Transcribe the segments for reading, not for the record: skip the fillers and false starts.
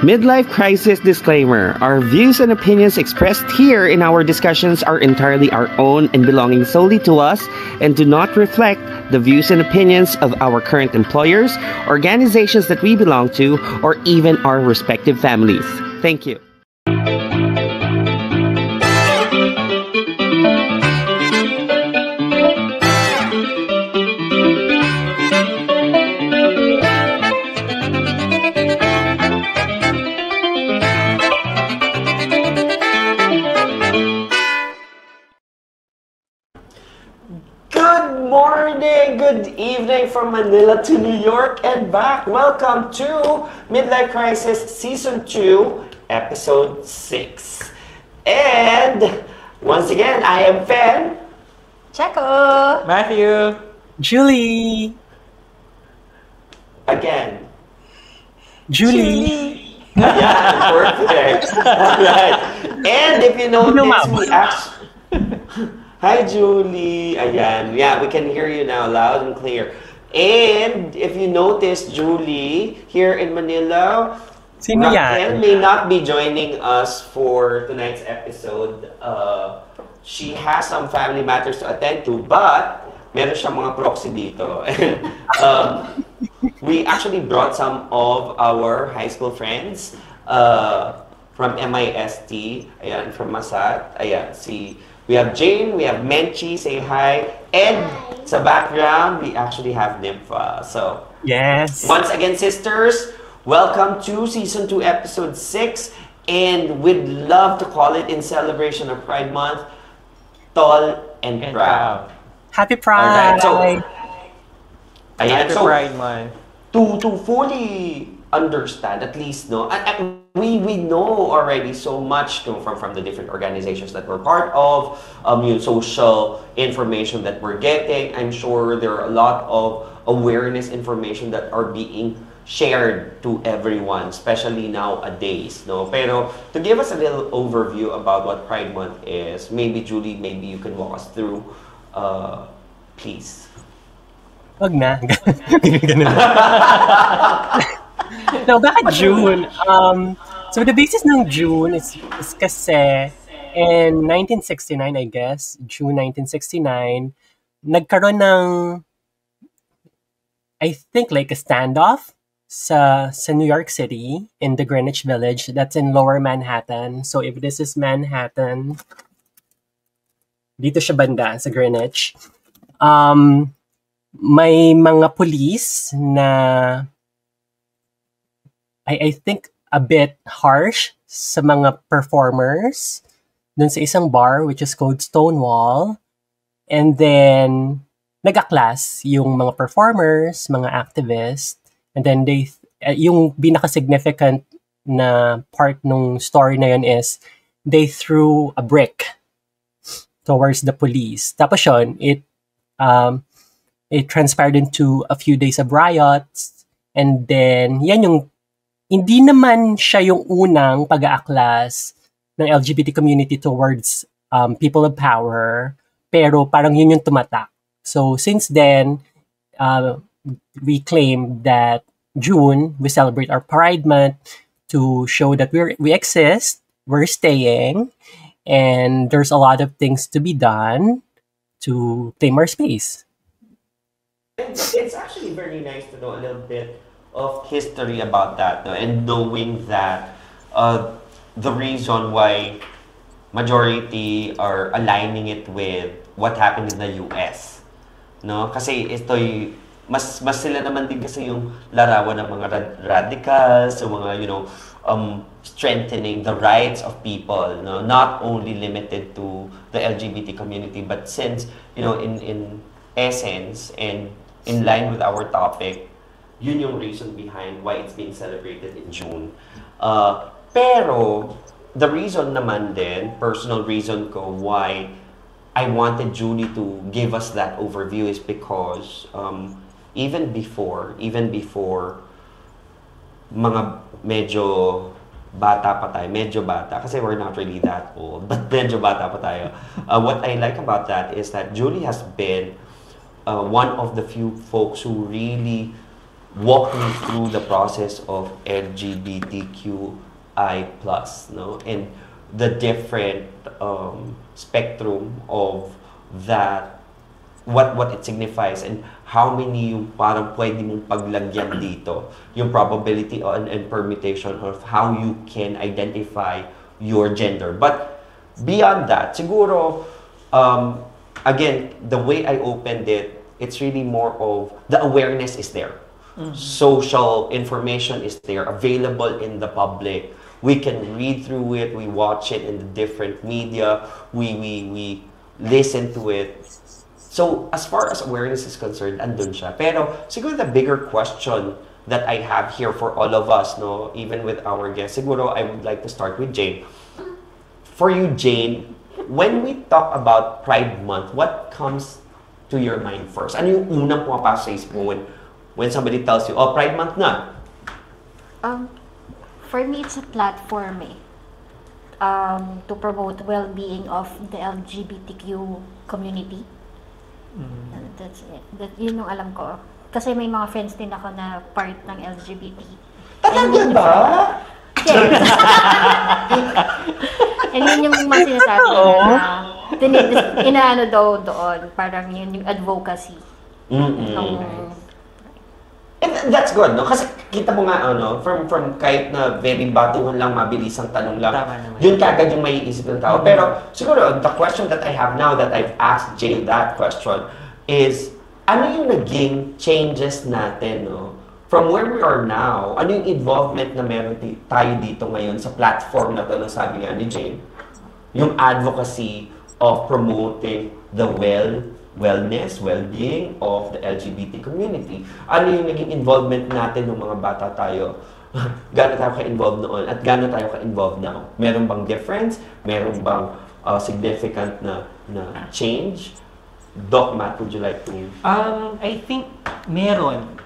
Midlife crisis disclaimer. Our views and opinions expressed here in our discussions are entirely our own and belonging solely to us and do not reflect the views and opinions of our current employers, organizations that we belong to, or even our respective families. Thank you. Good evening from Manila to New York and back. Welcome to Midlife Crisis Season 2, Episode 6. And once again, I am Fen. Checo. Matthew. Julie. Again. Julie. Yeah, perfect. Alright. And if you notice, we actually... Hi, Julie. Ayan. Yeah, we can hear you now loud and clear. And if you notice, Julie, here in Manila, Sino Raquel may not be joining us for tonight's episode. She has some family matters to attend to, but meron siyang mga proxy dito. We actually brought some of our high school friends from MIST, ayan, from Masat. Ayan, we have Jane, we have Menchi, say hi. And sa background, we actually have Nympha. So, yes. Once again, sisters, welcome to Season 2, Episode 6. And we'd love to call it, in celebration of Pride Month, Tall and Proud. Happy Pride! Alright, so, ayan, Happy Pride Month. To fully understand, at least, no, we know already so much from the different organizations that we're part of, social information that we're getting. I'm sure there are a lot of awareness information that are being shared to everyone, especially nowadays, no? Pero to give us a little overview about what Pride Month is, maybe Julie, maybe you can walk us through, please. Wag na. No, bakit June? So the basis ng June is kasi in 1969, I guess, June 1969, nagkaroon ng, I think, like a standoff sa New York City in the Greenwich Village. That's in Lower Manhattan. So if this is Manhattan, dito siya banda sa Greenwich. May mga police na I think a bit harsh sa mga performers dun sa isang bar which is called Stonewall. And then nag-aklas yung mga performers, mga activists, and then yung pinaka-significant na part nung story na yun is they threw a brick towards the police. Tapos yun, it transpired into a few days of riots, and then yan yung hindi naman siya yung unang pag-aaklas ng LGBT community towards people of power, pero parang yun yung tumatak. So since then, we claim that June, we celebrate our Pride Month to show that we exist, we're staying, and there's a lot of things to be done to claim our space. It's actually very nice to know a little bit of history about that, no? And knowing that the reason why majority are aligning it with what happened in the US, no? Kasi ito'y mas sila naman din kasi yung larawan ng mga radicals, yung mga strengthening the rights of people, no? Not only limited to the LGBT community, but since in essence and in line with our topic, yun yung reason behind why it's being celebrated in June. Pero, the reason naman din, personal reason ko why I wanted Julie to give us that overview is because even before mga medyo bata, kasi we're not really that old, but medyo bata pa tayo. What I like about that is that Julie has been one of the few folks who really walk me through the process of LGBTQI+, no? And the different spectrum of that, what it signifies, and how many yung parang pwede mong paglagyan dito, yung probability and permutation of how you can identify your gender. But beyond that, siguro, again, the way I opened it, it's really more of the awareness is there. Social information is there, available in the public. We can read through it, we watch it in the different media, we listen to it. So, as far as awareness is concerned, andun siya. Pero, siguro the bigger question that I have here for all of us, no, even with our guests, siguro I would like to start with Jane. For you, Jane, when we talk about Pride Month, what comes to your mind first? Ano yung unang pumapasok sa isip mo when somebody tells you, oh, Pride Month na? For me, it's a platform to promote well-being of the LGBTQ community. That's it. Yun yung alam ko. Kasi may mga friends din ako na part ng LGBT. Talaga ba? Yes. And yun yung mga sinasabi na inaano daw doon. Parang yun yung advocacy. And that's good, no? Kasi kita mo nga, from kahit na very batuhan lang, mabilisang tanong lang, yun kagad yung may isip ng tao. Pero siguro, the question that I have now that I've asked Jay that question is, ano yung naging changes natin, no? From where we are now, ano yung involvement na meron tayo dito ngayon sa platform na to, na sabi nga ni Jane? Yung advocacy of promoting the wellness, well-being of the LGBT community. Ano yung naging involvement natin ng mga bata tayo? Gano'n tayo ka-involved noon at gano'n tayo ka-involved now? Meron bang difference? Meron bang significant na change? Doc Matt, would you like to? I think meron.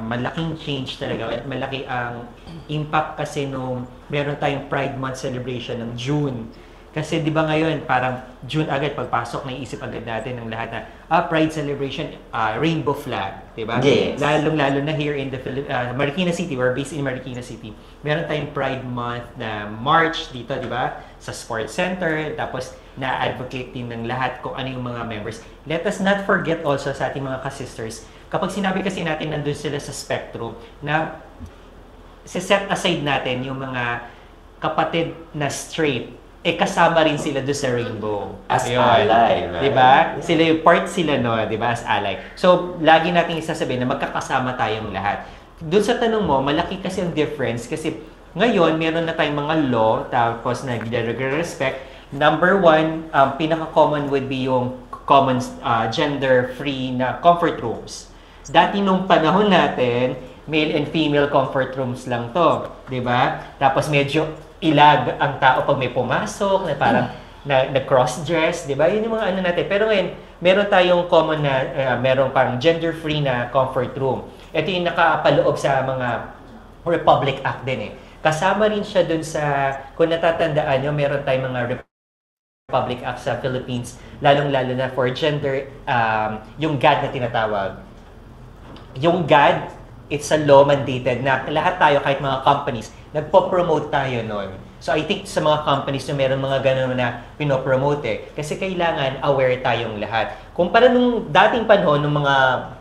Malaking change talaga at malaki ang impact kasi nung meron tayong Pride Month celebration ng June. Kasi di ba ngayon, parang June agad, pagpasok, naiisip agad natin ng lahat na, Pride celebration, rainbow flag, di ba? Yes. Lalong-lalo na here in the Marikina City, we're based in Marikina City. Meron tayong Pride Month na March dito, di ba? Sa Sports Center, tapos na-advocate din ng lahat kung ano yung mga members. Let us not forget also sa ating mga ka-sisters, kapag sinabi kasi natin nandun sila sa spectrum, na set aside natin yung mga kapatid na straight, kasama rin sila doon sa rainbow. As ally, right? Diba? Sila yung part sila, no? Diba? As ally. So, lagi natin isasabihin na magkakasama tayong lahat. Doon sa tanong mo, malaki kasi ang difference kasi ngayon, meron na tayong mga law, tapos nag-respect. Number one, pinaka-common would be yung common gender-free na comfort rooms. Dati nung panahon natin, male and female comfort rooms lang to. Diba? Tapos medyo ilag ang tao pag may pumasok, na parang na-cross-dress, di ba? Yun yung mga ano natin. Pero ngayon, meron tayong common na, merong parang gender-free na comfort room. Ito yung nakapaloob sa mga Republic Act din eh. Kasama rin siya dun sa, kung natatandaan nyo, meron tayong mga Republic Act sa Philippines, lalong-lalo na for gender, yung GAD na tinatawag. Yung GAD, it's a law mandated na lahat tayo, kahit mga companies, nagpo-promote tayo nun. So I think sa mga companies na meron mga ganun na pinopromote kasi kailangan aware tayong lahat. Kumpara nung dating panahon, nung mga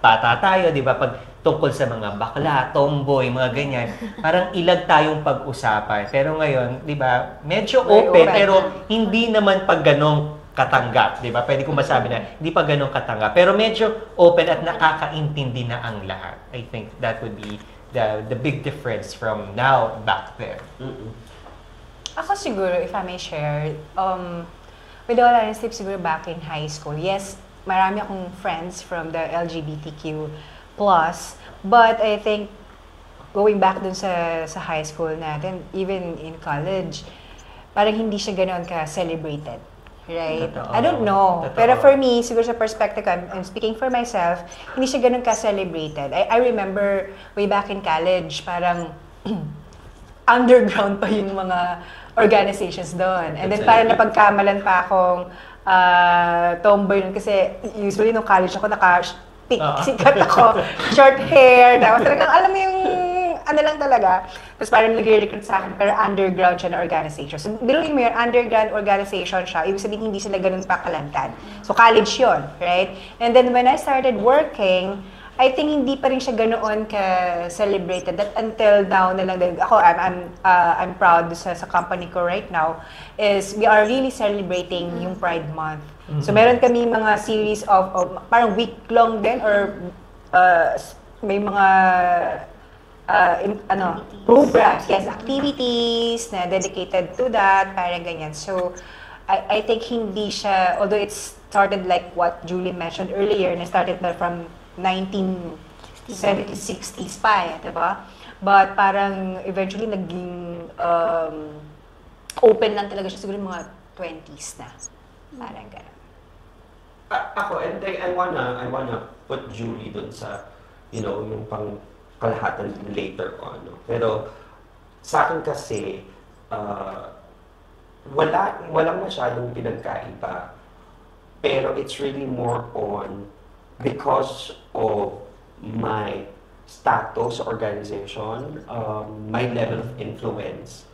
bata tayo, di ba, pag tungkol sa mga bakla, tomboy, mga ganyan, parang ilag tayong pag-usapan. Pero ngayon, di ba, medyo open, pero hindi naman pag ganong katanggap, di ba? Pwede kong masabi na hindi pa ganong katanggap. Pero medyo open at nakakaintindi na ang lahat. I think that would be the big difference from now back then. Ako siguro, if I may share, with all honesty, siguro back in high school, yes, marami akong friends from the LGBTQ+, but I think going back dun sa high school natin, even in college, parang hindi siya ganoon ka-celebrated. Right? Totoo. I don't know. Totoo. Pero for me, siguro sa perspective ko, I'm speaking for myself, hindi siya ganun ka-celebrated. I remember way back in college, parang underground pa yung mga organizations doon. And then parang napagkamalan pa akong tomboy nun. Kasi usually nung college ako, sikat ako, short hair, tapos talagang alam mo yung ano lang talaga. Tapos parang nag-recruit sa akin, pero underground siya na organization. So, biruin mo yun, underground organization siya. Ibig sabihin, hindi sila ganun pakalantad. So, college yun, right? And then, when I started working, I think hindi pa rin siya ganoon ka-celebrated. That until now na lang din. Ako, I'm proud sa company ko right now, is we are really celebrating yung Pride Month. So, meron kami mga series of parang week-long din, or may mga programs, yes, activities na dedicated to that, parang ganyan. So, I think hindi siya, although it started like what Julie mentioned earlier, na started na from 1970s, 60s pa, diba? But parang eventually naging open lang talaga siya, siguro mga 20s na. Parang gano'n. Ako, and I wanna put Julie dun sa, yung pang kalahatan later on. No? Pero sa akin kasi, walang masyadong pinagkaiba. Pero it's really more on because of my status organization, my level of influence.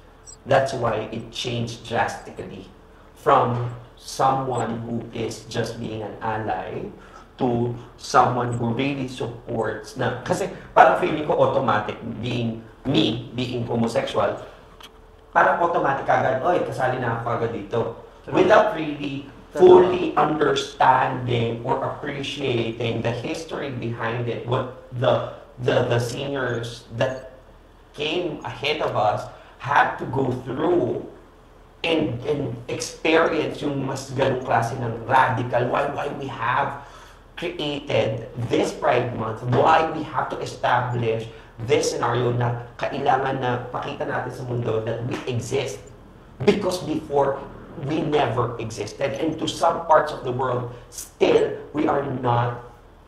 That's why it changed drastically from someone who is just being an ally to someone who really supports na, kasi parang feeling ko automatic being homosexual, parang automatic agad, oy, kasali na ako agad dito. Without really fully understanding or appreciating the history behind it, what the seniors that came ahead of us had to go through and experience yung mas ganong klase ng radical, why we have created this Pride Month, why we have to establish this scenario na kailangan na pakita natin sa mundo that we exist. Because before, we never existed. And to some parts of the world, still, we are not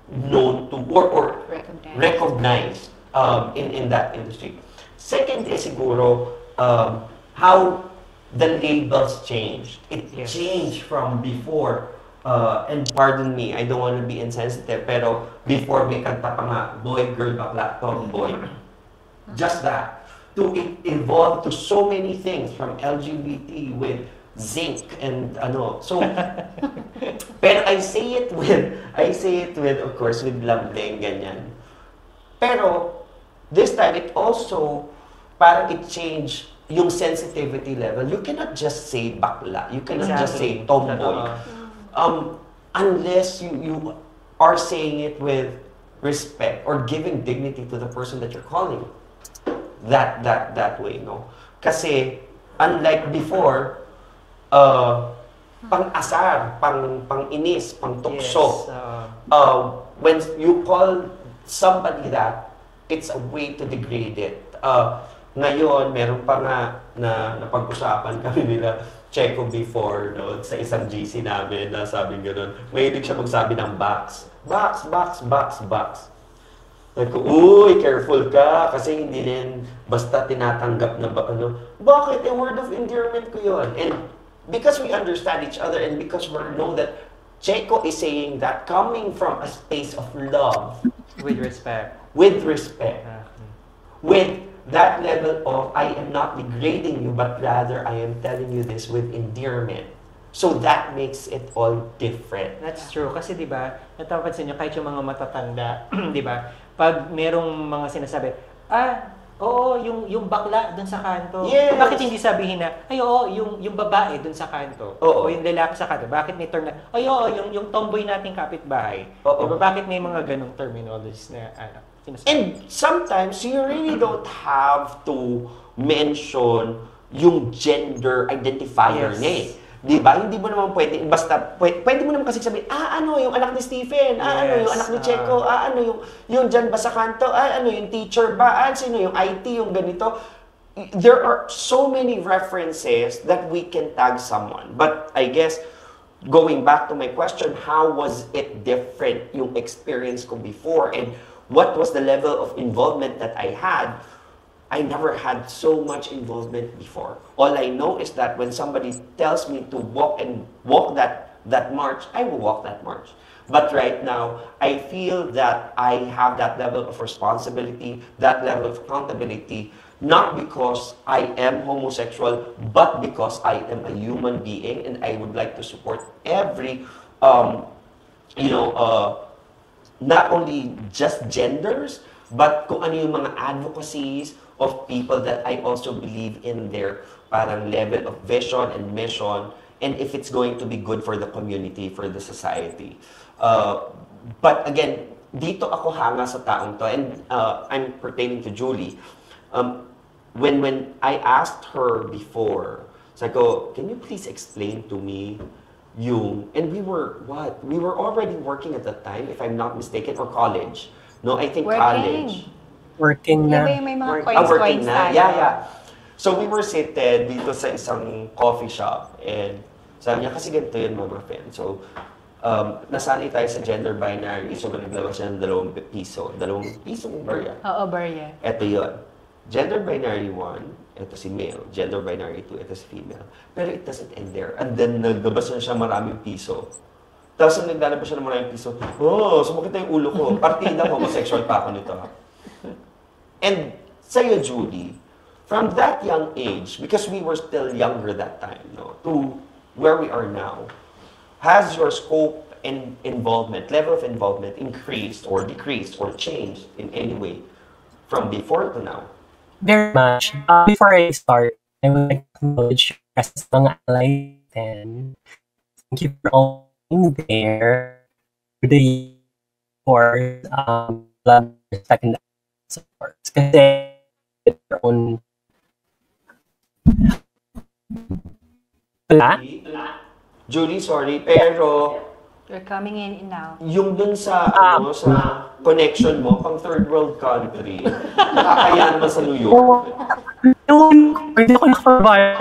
known to or recognized in that industry. Second is siguro how the labels changed. It changed from before. And pardon me, I don't want to be insensitive, pero before may kanta pa nga, boy, girl, bakla, tomboy. Just that. To evolve to so many things from LGBT with zinc and ano. So, pero I say it with, of course, with lambing, ganyan. Pero, this time, it also, parang it changed yung sensitivity level. You cannot just say bakla. You cannot just say tomboy. Unless you are saying it with respect or giving dignity to the person that you're calling that way, no? Kasi unlike before, pang-asar, pang-inis, pang-tukso. When you call somebody that, it's a way to degrade it. Ngayon, meron pa nga na napag-usapan kami nila Checo before, no, sa isang GC namin na sabi gano'n, mahilig siya magsabi ng box. Box, box, box, box. Like, uy, careful ka, kasi hindi din basta tinatanggap na ano. Bakit? A word of endearment ko yun. And because we understand each other and because we know that Checo is saying that coming from a space of love. With respect. With respect. With that level of, I am not degrading you, but rather I am telling you this with endearment. So that makes it all different. That's true. Kasi di ba, natapansin nyo, kahit yung mga matatanda, di ba, pag merong mga sinasabi, oo, yung bakla dun sa kanto. Yes. Bakit hindi sabihin na, ay oo, yung babae dun sa kanto. Oo. O yung lalaki sa kanto. Bakit may term na, ay oo, yung tomboy nating kapitbahay. Oo. Diba, bakit may mga ganong terminologies na, sinasabi? And sometimes you really don't have to mention yung gender identifier niya eh. Di ba? Hindi mo naman pwede, basta, pwede mo naman kasi sabihin, ano, yung anak ni Stephen, ano, yung anak ni Checo, ano, yung dyan ba sa kanto, ano, yung teacher ba, sino, yung IT, yung ganito. There are so many references that we can tag someone. But I guess, going back to my question, how was it different, yung experience ko before, and what was the level of involvement that I had? I never had so much involvement before. All I know is that when somebody tells me to walk that that march, I will walk that march. But right now, I feel that I have that level of responsibility, that level of accountability, not because I am homosexual, but because I am a human being and I would like to support every, you know, not only just genders, but kung ano yung mga advocacies of people that I also believe in their parang level of vision and mission, and if it's going to be good for the community, for the society. But again, dito ako hanga sa taong to, and I'm pertaining to Julie. When I asked her before, sabi ko, can you please explain to me yung, and we were already working at that time, if I'm not mistaken, or college. No, I think college. Working Di ba na. yung may mga Working coins na. tayo? Yeah. So we were seated dito sa isang coffee shop, and sabi niya, kasi ganito yun mga friend. So, nasanay tayo sa gender binary, so naglabas siya ng 2 piso. 2 piso ba yan? Oo, Barya. Ito yun. Gender binary 1, ito si male. Gender binary 2, ito si female. Pero it doesn't end there. And then, naglabas na siya maraming piso. Tapos, nung naglalabas siya ng maraming piso, sumakit na yung ulo ko. Partida, homosexual pa ako nito. And sa'yo, Judy, from that young age, because we were still younger that time, no, to where we are now, has your scope and involvement, level of involvement increased or decreased or changed in any way from before to now? Very much. Before I start, I would like to acknowledge your presence mga allies, and thank you for all being there for the course, love, respect, and support. Kasi your own Julie, sorry, pero You're coming in now. yung dun sa, sa connection mo, pang third world country, nakakaya naman sa New York. Hindi ako nakapabayad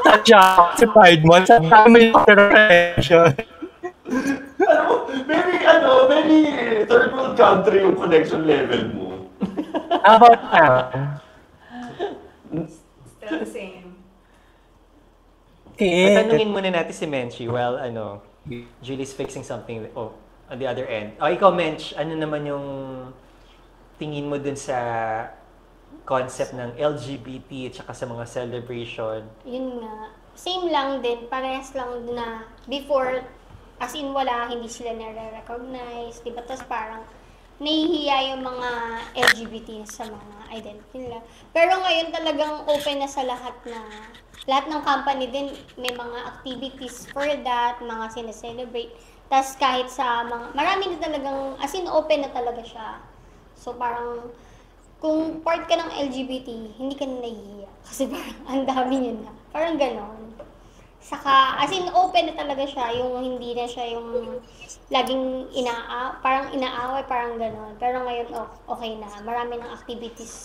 Tatya, si Pride Month, sa may connection. Very third world country yung connection level mo. How about now? Still the same. Tanungin muna natin si Menchi while Julie's fixing something on the other end. Ikaw Mench, ano naman yung tingin mo dun sa concept ng LGBT at saka sa mga celebration? Yun nga. Same lang din. Parehas lang na before, as in wala, hindi sila nare-recognize. Diba? Tapos parang nahihiya yung mga LGBT sa mga identity nila. Pero ngayon talagang open na sa lahat ng company din may mga activities for that, mga sineselebrate. Tapos kahit sa mga, marami na talagang, as in open na talaga siya. So parang, kung part ka ng LGBT, hindi ka na nahihiya. Kasi parang ang dami niya na. Parang ganon. Saka, as in open na talaga siya, yung hindi na siya yung laging parang inaaway, parang ganon. Pero ngayon, okay na. Marami ng activities.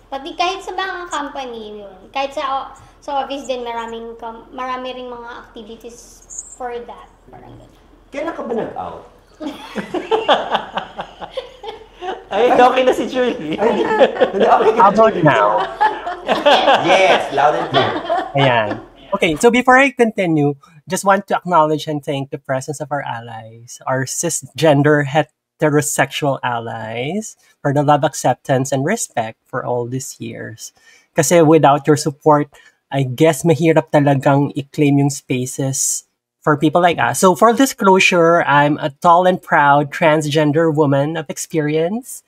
Pati kahit sa mga company yun. Kahit sa office din, marami ring mga activities for that. Parang ganon. Kailan ka ba nag-out? Ay, okay na si Julie. How about now? Yes, loud and clear. Ayan. Okay, so before I continue, just want to acknowledge and thank the presence of our allies, our cisgender heterosexual allies, for the love, acceptance, and respect for all these years. Kasi without your support, I guess mahirap talagang i-claim yung spaces for people like us. So for disclosure, I'm a tall and proud transgender woman of experience.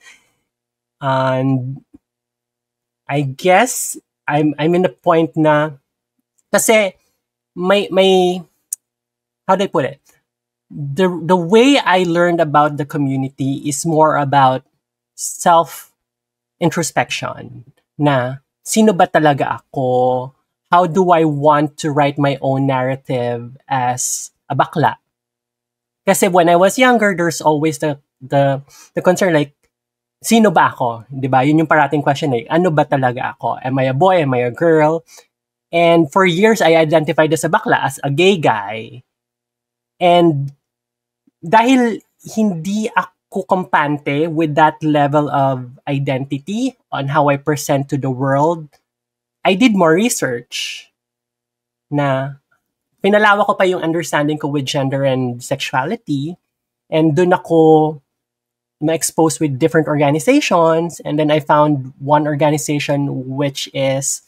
And I guess I'm in the point na kasi may how do I put it? The way I learned about the community is more about self introspection. Na sino ba talaga ako? How do I want to write my own narrative as a bakla? Kasi when I was younger, there's always the concern like, sino ba ako? Diba? Yun yung parating question like, ano ba talaga ako? Am I a boy? Am I a girl? And for years, I identified as a bakla, as a gay guy. And dahil hindi ako kampante with that level of identity on how I present to the world, I did more research. na pinalawa ko pa yung understanding ko with gender and sexuality. And dun ako na-expose with different organizations. And then I found one organization which is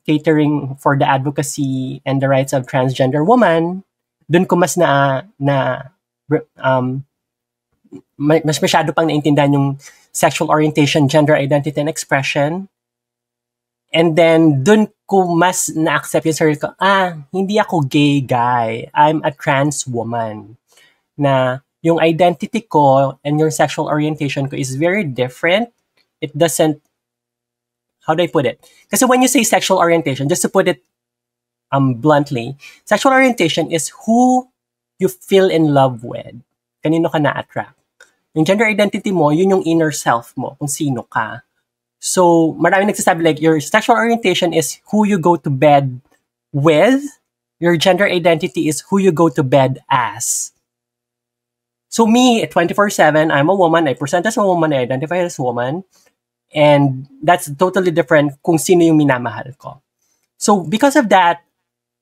catering for the advocacy and the rights of transgender women. Dun ko mas mas masyado pang naintindihan yung sexual orientation, gender identity, and expression. And then, dun ko mas na-accept yung sarili ko, hindi ako gay guy. I'm a trans woman. Na yung identity ko and yung sexual orientation ko is very different. It doesn't, how do I put it? Kasi when you say sexual orientation, just to put it bluntly, sexual orientation is who you feel in love with. Kanino ka na-attract. Yung gender identity mo, yun yung inner self mo, kung sino ka. So, marami nagsasabi like, your sexual orientation is who you go to bed with. Your gender identity is who you go to bed as. So me, 24/7, I'm a woman, I present as a woman, I identify as a woman. And that's totally different kung sino yung minamahal ko. So because of that,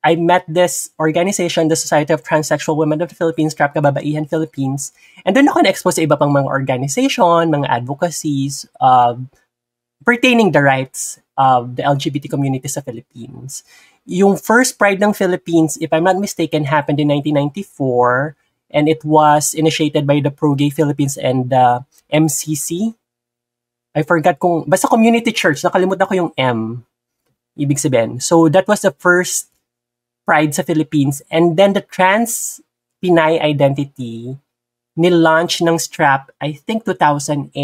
I met this organization, the Society of Transsexual Women of the Philippines, Strap Kababaihan Philippines. And doon ako na-expose sa iba pang mga organization, mga advocacies, pertaining the rights of the LGBT community sa Philippines. Yung first Pride ng Philippines, if I'm not mistaken, happened in 1994, and it was initiated by the Pro-Gay Philippines and the MCC. I forgot basta community church, nakalimutan ko yung M, ibig sabihin. So that was the first Pride sa Philippines, and then the trans Pinay identity, nilaunch ng Strap, I think 2008.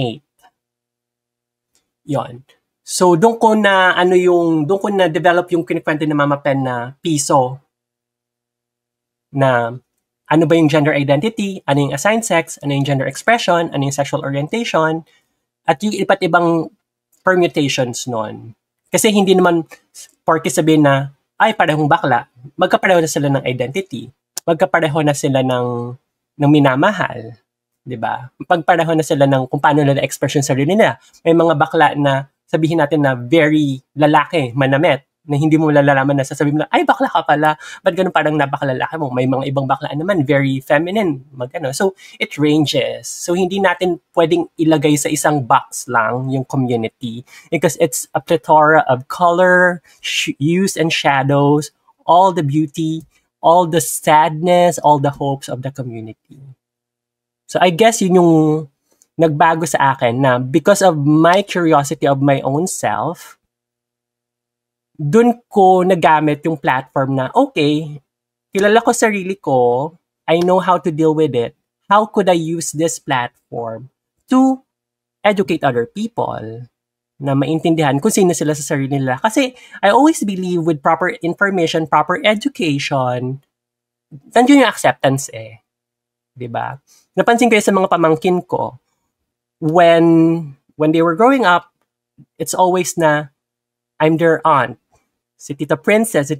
Yon. So, doon ko na develop yung kinikwento ni Mama Pen na piso. Na, ano ba yung gender identity, ano yung assigned sex, ano yung gender expression, ano yung sexual orientation, at yung iba't ibang permutations nun. Kasi hindi naman porke sabihin na, ay, parehong bakla, magkapareho na sila ng identity. Magkapareho na sila ng minamahal. Diba? Pagpareho na sila ng kung paano nila express yung sarili nila. May mga bakla na sabihin natin na very lalaki, manamit, na hindi mo malalaman na sasabihin mo, ay, bakla ka pala. Ba't ganun parang napakalalaki mo? May mga ibang bakla naman, very feminine. So, it ranges. So, hindi natin pwedeng ilagay sa isang box lang yung community because it's a plethora of color, hues and shadows, all the beauty, all the sadness, all the hopes of the community. So I guess yun yung nagbago sa akin na because of my curiosity of my own self, dun ko nagamit yung platform na, okay, kilala ko sarili ko, I know how to deal with it. How could I use this platform to educate other people na maintindihan kung sino sila sa sarili nila? Kasi I always believe with proper information, proper education, nandiyon yung acceptance eh. Diba? Napansin ko sa mga pamangkin ko, when they were growing up, it's always na, I'm their aunt. Si Tita Princess.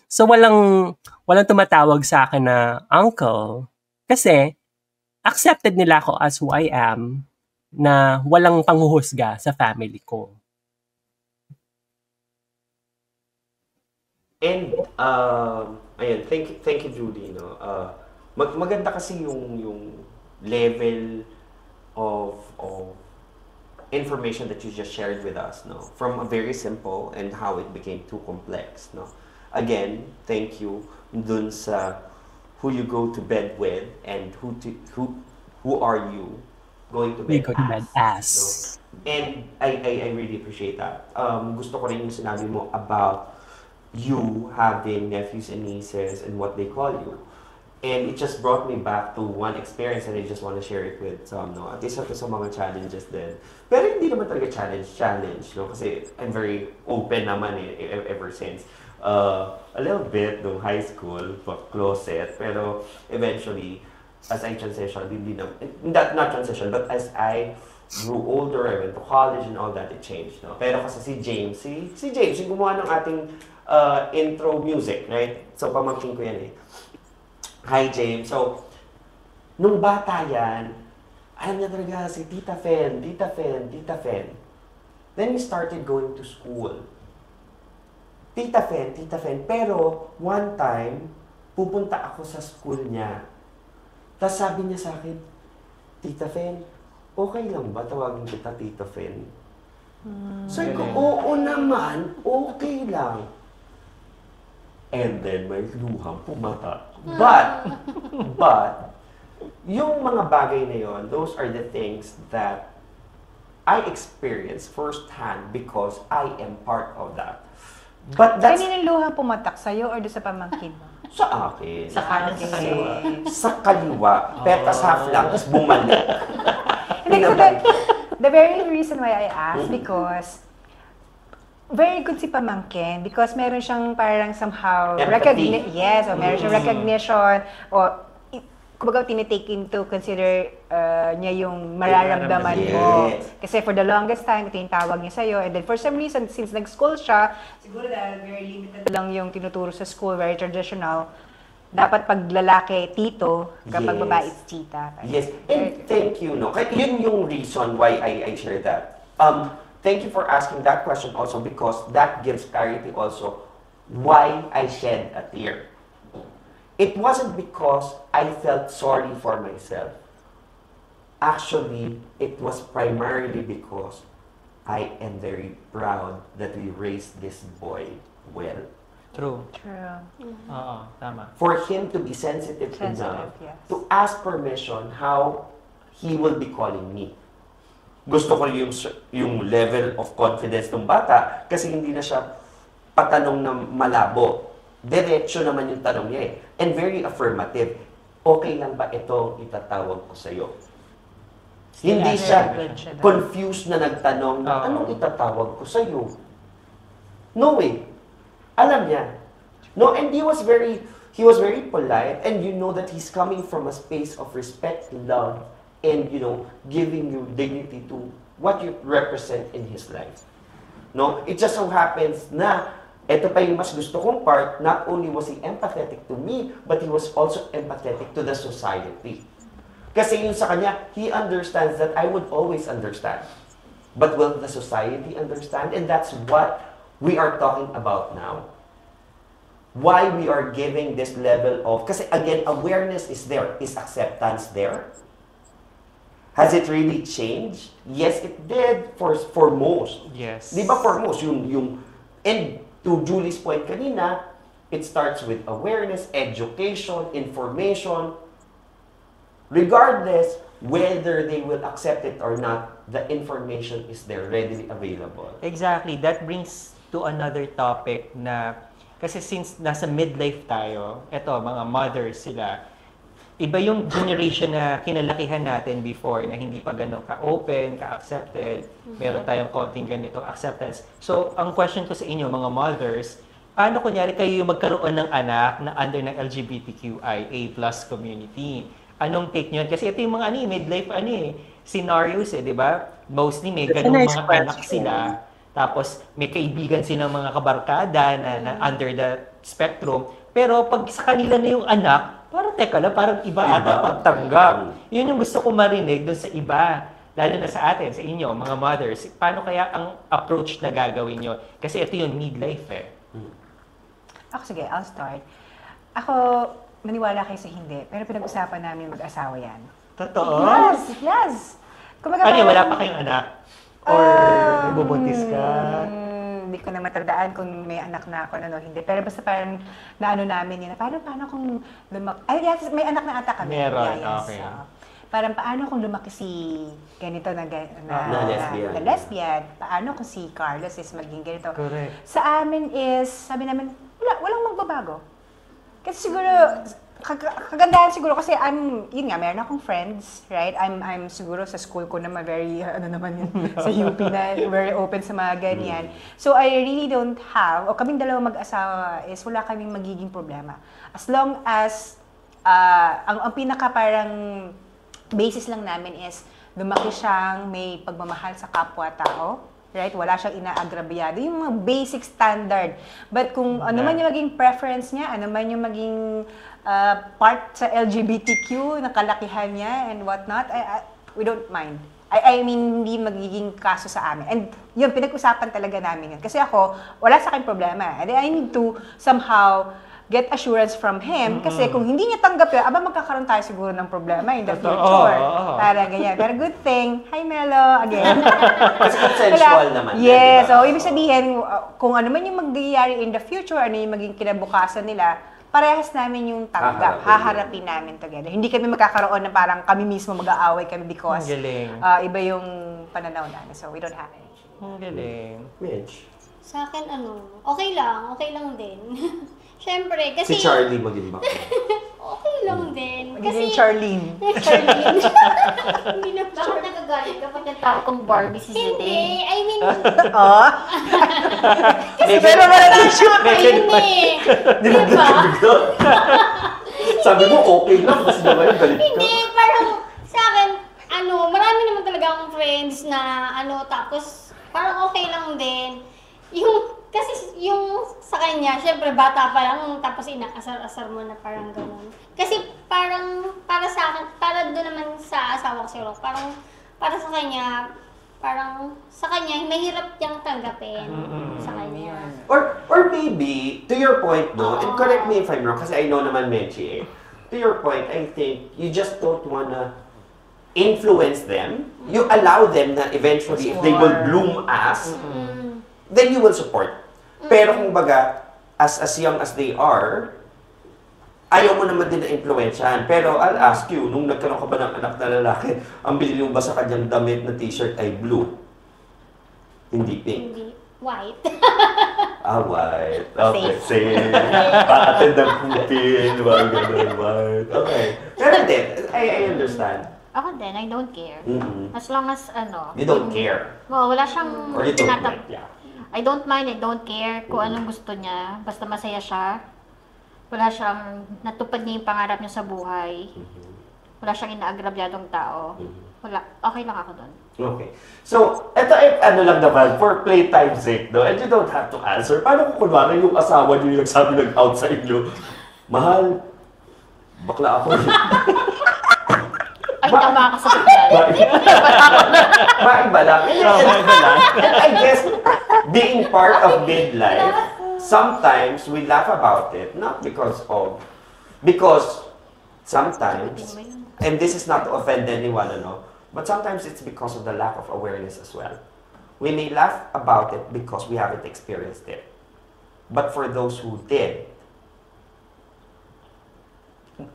So, walang tumatawag sa akin na uncle. Kasi, accepted nila ako as who I am, na walang panghuhusga sa family ko. And, ayun, thank you, Judy, no? Maganda kasi yung level of information that you just shared with us, no? From a very simple and how it became too complex, no? Again, thank you dun sa who you go to bed with and who are you going to bed as. No? And I really appreciate that. Gusto ko rin yung sinabi mo about you having nephews and nieces and what they call you. And it just brought me back to one experience and I just want to share it with some, no? At isa to sa mga challenges din. Pero hindi naman talaga challenge, no? Kasi I'm very open naman ever since. A little bit nung high school, closet, pero eventually, as I transitioned, not transition, but as I grew older, I went to college and all that, it changed, no? Pero kasi si James yung gumawa ng ating intro music, right? So, pamangkin ko yan eh. Hi, James. So, nung bata yan, alam niya talaga si Tita Fen. Then we started going to school. Tita Fen, pero one time, pupunta ako sa school niya. Tapos sabi niya sa akin, Tita Fen, okay lang ba tawagin kita Tita Fen? Sabi ko, oo naman, okay lang. And then may luhang pumata. But, yung mga bagay na yon, those are the things that I experienced firsthand because I am part of that. But that's Kanina luha pumatak sa'yo or doon sa pamangkin mo? sa akin. Sa kanan, sa kaliwa. Sa kaliwa. Petas half lang, tapos bumalik. Hindi ko the very reason why I asked because very good si pamangkin because meron siyang parang somehow Empathy. yes, o meron siyang recognition o kumbaga tinitake into consider niya yung mararamdaman mo. Yes. Kasi for the longest time, ito yung tawag niya sa'yo. And then for some reason, since nag-school siya, siguro dahil very limited lang yung tinuturo sa school, very traditional, dapat pag lalaki, tito, kapag Yes. babae, it's tita. Yes, and thank you, no? Kaya yun yung reason why I share that. Thank you for asking that question also because that gives clarity also why I shed a tear. It wasn't because I felt sorry for myself. Actually, it was primarily because I am very proud that we raised this boy well. True. True. Oo, tama. For him to be sensitive enough Yes. to ask permission how he will be calling me. Gusto ko yung level of confidence ng bata kasi hindi na siya patanong na malabo. Diretso naman yung tanong niya eh. And very affirmative. Okay lang ba ito itatawag ko sa'yo? Hindi siya confused na nagtanong na anong itatawag ko sa'yo? No way. Alam niya. No, and he was very polite and you know that he's coming from a space of respect, love, and giving you dignity to what you represent in his life. No, it just so happens na ito pa yung mas gusto kong part, not only was he empathetic to me, but he was also empathetic to the society. Kasi yun sa kanya, he understands that I would always understand. But will the society understand? And that's what we are talking about now. Why we are giving this level of, kasi again, awareness is there. Is acceptance there? Has it really changed? Yes, it did for most. Yes. Di ba for most? And to Julie's point kanina, it starts with awareness, education, information. Regardless whether they will accept it or not, the information is there, readily available. Exactly. That brings to another topic na, kasi since nasa midlife tayo, eto, mga mothers sila, iba yung generation na kinalakihan natin before na hindi pa gano'n ka-open, ka-accepted, meron tayong konting ganito acceptance. So, ang question ko sa inyo, mga mothers, paano kunyari kayo yung magkaroon ng anak na under ng LGBTQIA+ community? Anong take nyo? Kasi ito yung mga midlife scenarios di ba? Mostly may ganung nice mga question. anak sila, tapos may kaibigan silang mga kabarkada na under the spectrum, pero pag sa kanila na yung anak, parang teka lang, parang iba ata pagtanggap. Yun yung gusto ko marinig doon sa iba, lalo na sa atin, sa inyo, mga mothers. Paano kaya ang approach na gagawin nyo? Kasi ito yung midlife Ako sige, I'll start. Ako, maniwala kayo sa hindi, pero pinag-usapan namin mag-asawa yan. Totoo? Yes! Kumbaga, Ano, wala parang- pa kayong anak? Or bubuntis ka? Hindi ko na matandaan kung may anak na ako, hindi. Pero basta parang naano namin yun, paano kung ay, yes, may anak na ata kami. Meron, Yeah, yes. okay. Parang paano kung lumaki si ganito na lesbian. na lesbian? Paano kung si Carlos is maging ganito? Correct. Sa amin is, sabi namin, walang magbabago. Kasi siguro, kagandahan siguro kasi yun nga, meron akong friends, right? I'm siguro sa school ko naman very, sa UP na very open sa mga ganyan. So I really don't have, o kaming dalawa mag-asawa is wala kaming magiging problema. As long as, ang pinaka parang basis lang namin is lumaki siyang may pagmamahal sa kapwa-tao, right? Wala siyang inaagrabyado. Yung mga basic standard. But kung ano man yung maging preference niya, ano man yung maging part sa LGBTQ, na kalakihan niya and whatnot, we don't mind. I mean, hindi magiging kaso sa amin. And yun, pinag-usapan talaga namin yun. Kasi ako, wala sa akin problema. And I need to somehow get assurance from him. Kasi kung hindi niya tanggap yun, magkakaroon tayo siguro ng problema in the future. Para ganyan. Pero good thing, hi Melo, again. Kasi consensual naman. Yes, diba? so ibig sabihin, kung ano man yung magyayari in the future, ano yung maging kinabukasan nila, parehas namin yung tanggap, haharapin namin together. Hindi kami magkakaroon na parang kami mismo mag-aaway kami because iba yung pananaw namin. So, we don't have any. Ang galing. Mitch. Sa akin, okay lang din. Siyempre, kasi... Si Charlie maging back. Okay lang din. Magiging Charlene. Charlene. Hindi na Bakit nagagalit kapag nagtao kong Barbie si Zete? Hindi, I mean... Kasi pero wala na shoot. Ayun eh. Diba? Sabi mo, okay lang. Kasi naman yung galit ka. Hindi, parang sa akin, marami naman talaga akong friends na tapos parang okay lang din. Kasi yung sa kanya, syempre bata pa lang, tapos inaasar-asar mo na parang gano'n. Kasi parang, para sa akin, para doon naman sa asawa ko siguro, parang, para sa kanya, mahirap niyang tanggapin sa kanya. Or maybe, to your point, no, and correct me if I'm wrong, kasi I know naman, Menchie, to your point, I think you just don't wanna influence them. You allow them na eventually, if they will bloom as, then you will support. Pero kung baga, as young as they are, ayaw mo naman din na influensyahan. Pero I'll ask you, nung nagkaroon ka ba ng anak na lalaki, ang binili mo ba sa kanyang damit na t-shirt ay blue? Hindi pink? Hindi. White. White. Okay, same. Paatid ng putin, mga ganun, white. Okay. Pero din, I understand. Ako din, I don't care. As long as, You don't care. Wala siyang Or you don't mind, yeah. I don't mind, I don't care kung anong gusto niya. Basta masaya siya. Wala siyang, natupad niya yung pangarap niya sa buhay. Wala siyang inaagrabyadong tao. Wala, okay lang ako doon. Okay. So, ito ay lang naman, for playtime's sake, no? And you don't have to answer. Paano kung kunwari yung asawa niyo yung nagsabi out sa inyo, mahal, bakla ako. Ay, tama ka sa pagkakas. Maiba lang. And I guess, being part of midlife, sometimes we laugh about it, not because sometimes, and this is not to offend anyone, but sometimes it's because of the lack of awareness as well. We may laugh about it because we haven't experienced it. But for those who did,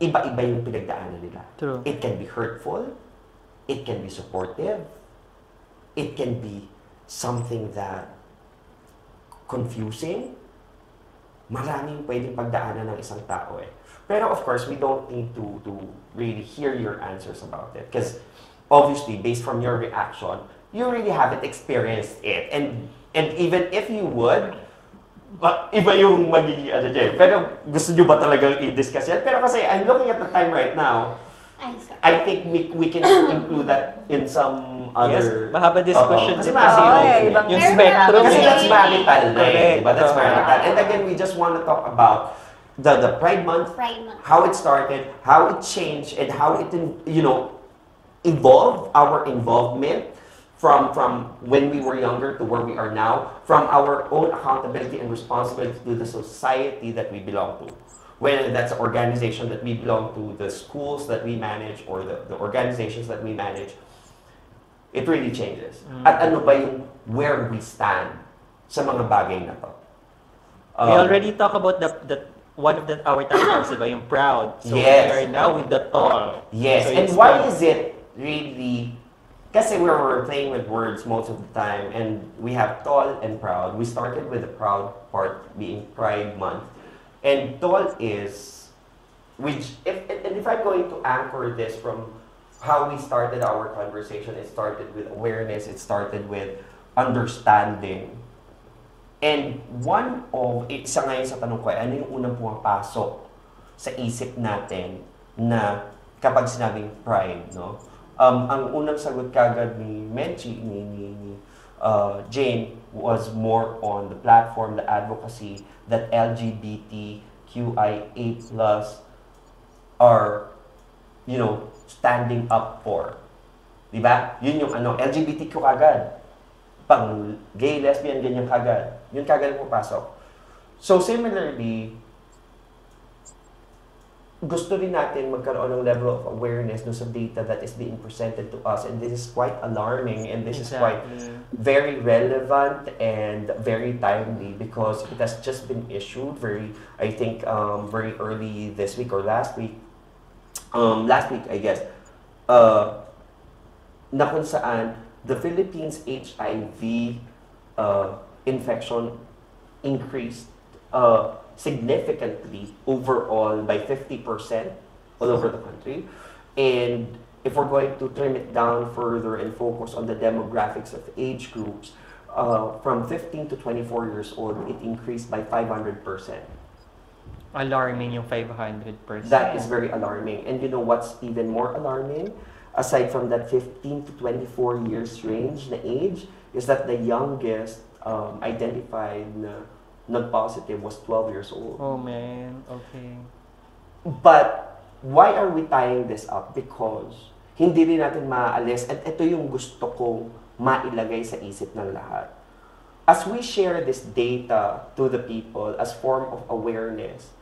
iba-iba yung pinagdaanan nila. True. It can be hurtful, it can be supportive, it can be something that confusing. Maraming pwedeng pagdaanan ng isang tao eh. Pero of course, we don't need to really hear your answers about it. Because obviously, based from your reaction, you really haven't experienced it. And even if you would, iba yung magiging dyan. Pero gusto nyo ba talagang i-discuss yan? Pero kasi I'm looking at the time right now, I think we can include that in some other... Yes, mahaba discussion. Kasi yung spectrum. Kasi that's marital na eh. Correct. That's marital. And again, we just want to talk about the Pride Month, how it started, how it changed, and how it, evolved, our involvement from when we were younger to where we are now, from our own accountability and responsibility to the society that we belong to. Whether that's an organization that we belong to, the schools that we manage, or the organizations that we manage, it really changes. At ano ba yung where we stand sa mga bagay na to? We already talked about the one of our titles, diba? Yung proud. So yes. We are now with the tall. Yes, so and why is it really... Kasi we're playing with words most of the time, and we have tall and proud. We started with the proud part being Pride Month. And tall is, if I'm going to anchor this from how we started our conversation, it started with awareness, it started with understanding. And isa ngayon sa tanong ko ay, ano yung unang pumapasok sa isip natin na kapag sinabing pride, no? Ang unang sagot kagad ni Menchie, ni Jane, was more on the platform, the advocacy that LGBTQIA+ are, standing up for. Di ba? Yun yung LGBTQ kagad. Pang gay, lesbian, ganyan kagad. Yun kagad pupasok. So similarly, gusto rin natin magkaroon ng level of awareness sa data that is being presented to us, and this is quite alarming, and this is quite very relevant and very timely because it has just been issued very early this week or last week I guess, na kung saan the Philippines HIV infection increased significantly overall by 50% all over the country. And if we're going to trim it down further and focus on the demographics of age groups, from 15 to 24 years old, it increased by 500%. Alarming yung 500%. That is very alarming. And you know what's even more alarming? Aside from that 15 to 24 years range na age, is that the youngest identified na nag-positive was 12 years old. Oh man, okay. But why are we tying this up? Because hindi rin natin maaalis, at ito yung gusto kong mailagay sa isip ng lahat. As we share this data to the people as form of awareness,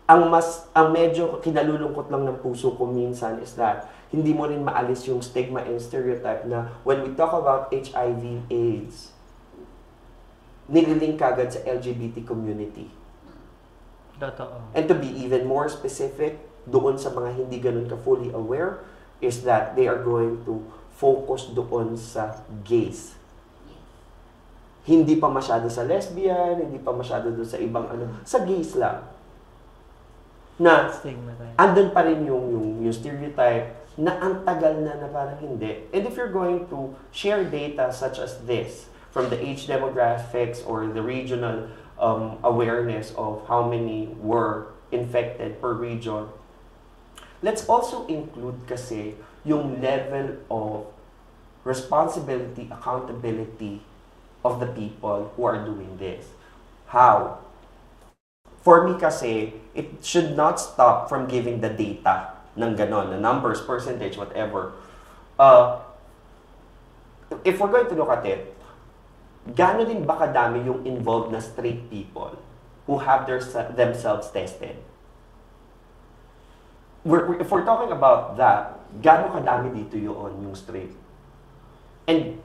ang medyo kinalulungkot lang ng puso ko minsan is that hindi mo rin maalis yung stigma and stereotype na when we talk about HIV/AIDS, nililink kagad sa LGBT community. Totoo. And to be even more specific, doon sa mga hindi ganun ka fully aware, is that they are going to focus doon sa gays. Hindi pa masyado sa lesbian, hindi pa masyado doon sa ibang sa gays lang. Na andun pa rin yung stereotype na ang tagal na parang hindi. And if you're going to share data such as this, from the age demographics or the regional awareness of how many were infected per region, let's also include kasi yung level of responsibility, accountability of the people who are doing this. How? For me kasi, it should not stop from giving the data ng ganon, the numbers, percentage, whatever. If we're going to look at it, gaano din ba kadami yung involved na straight people who have themselves tested? If we're talking about that, gaano kadami dito yung straight? And,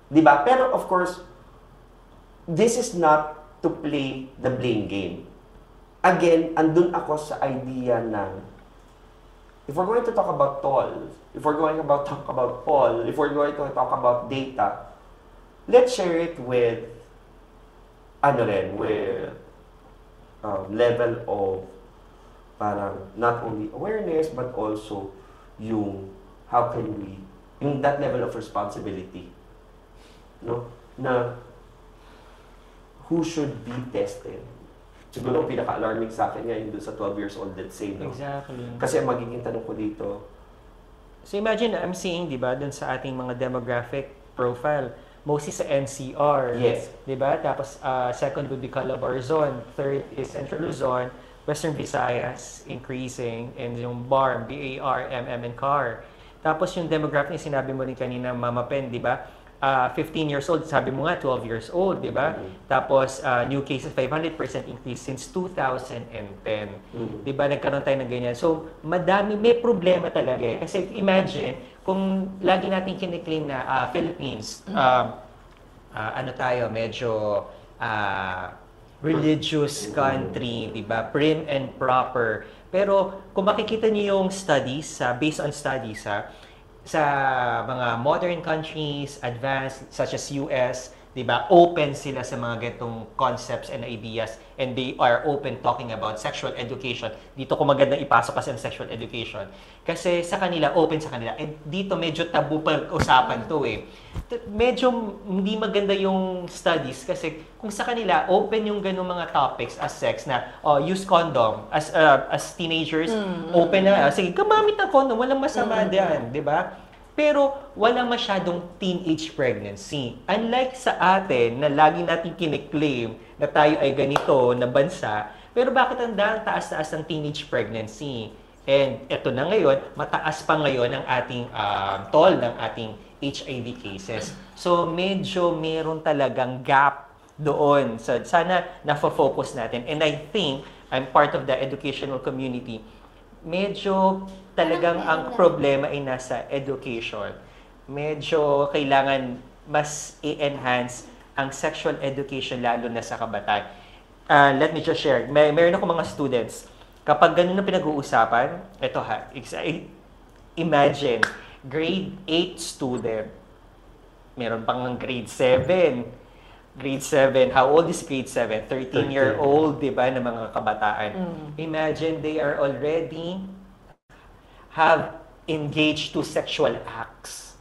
di ba? Pero of course, this is not to play the blame game. Again, andun ako sa idea ng, if we're going to talk about toll, if we're going to talk about poll, if we're going to talk about data, let's share it with, level of parang not only awareness, but also yung how can we, yung that level of responsibility. No? Na who should be tested. Siguro pinaka-alarming sa akin nga yung doon sa 12 years old, let's say. No? Exactly. Kasi ang magiging tanong ko dito. So imagine, I'm seeing, di ba, dun sa ating mga demographic profile, mostly sa NCR. Yes. Di ba? Tapos, second would be Calabarzon. Third is Central Luzon. Western Visayas, increasing. And yung BARM, BAR, MM, and CAR. Tapos yung demographic, sinabi mo rin kanina, Mama Pen, di ba? 15 years old, sabi mo nga, 12 years old, di ba? Tapos, new cases, 500% increase since 2010. Di ba? Nagkaroon tayo ng ganyan. So, madami, may problema talaga eh. Kasi imagine, kung lagi natin kiniklaim na Philippines, medyo religious country, di ba? Prim and proper. Pero, kung makikita niyo yung studies, based on studies, sa mga modern countries, advanced, such as US, di ba, open sila sa mga ganitong concepts and ideas, and they are open talking about sexual education. Dito ko magandang ipasok kasi ang sexual education. Kasi sa kanila, open sa kanila. And dito medyo tabu pag-usapan to eh. Medyo hindi maganda yung studies kasi kung sa kanila, open yung ganung mga topics as sex na use condom. As teenagers, open na. Sige, gumamit ng condom, walang masama diyan, di ba? Pero wala masyadong teenage pregnancy. Unlike sa atin na lagi natin kiniklaim na tayo ay ganito na bansa, pero bakit ang taas-taas ng teenage pregnancy? And eto na ngayon, mataas pa ngayon ang ating toll ng ating HIV cases. So medyo meron talagang gap doon. So sana na-focus natin. And I think, I'm part of the educational community, medyo talagang ang problema ay nasa education. Medyo kailangan mas i-enhance ang sexual education lalo na sa kabataan. Let me just share. Meron ako mga students. Kapag ganun na pinag-uusapan, ito ha, imagine, grade 8 student, meron pang ng grade 7. Grade 7, how old is grade 7? 13-year-old, di ba, na mga kabataan. Imagine they are already have engaged to sexual acts.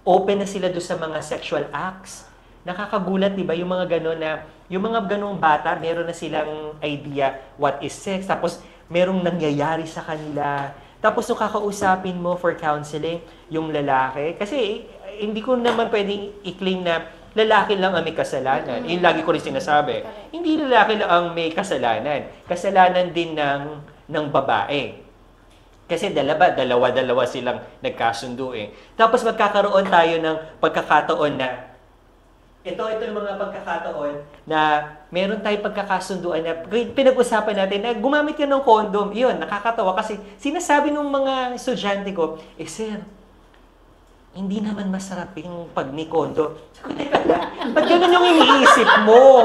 Open na sila doon sa mga sexual acts. Nakakagulat, di ba, yung mga gano'n na, yung mga ganong bata, meron na silang idea what is sex, tapos merong nangyayari sa kanila. Tapos nung kakausapin mo for counseling, yung lalaki, kasi hindi ko naman pwedeng i-claim na lalaki lang ang may kasalanan. Yung lagi ko rin sinasabi. Hindi lalaki lang ang may kasalanan. Kasalanan din ng babae. Kasi dalawa silang nagkasundo eh. Tapos magkakaroon tayo ng pagkakataon na ito yung mga pagkakataon na meron tayong pagkakasunduan na pinag-usapan natin na gumamit ka ng condom. Yun, nakakatawa kasi sinasabi ng mga estudyante ko, sir, hindi naman masarap yung pag ni condom. Ba't ganun yung iniisip mo?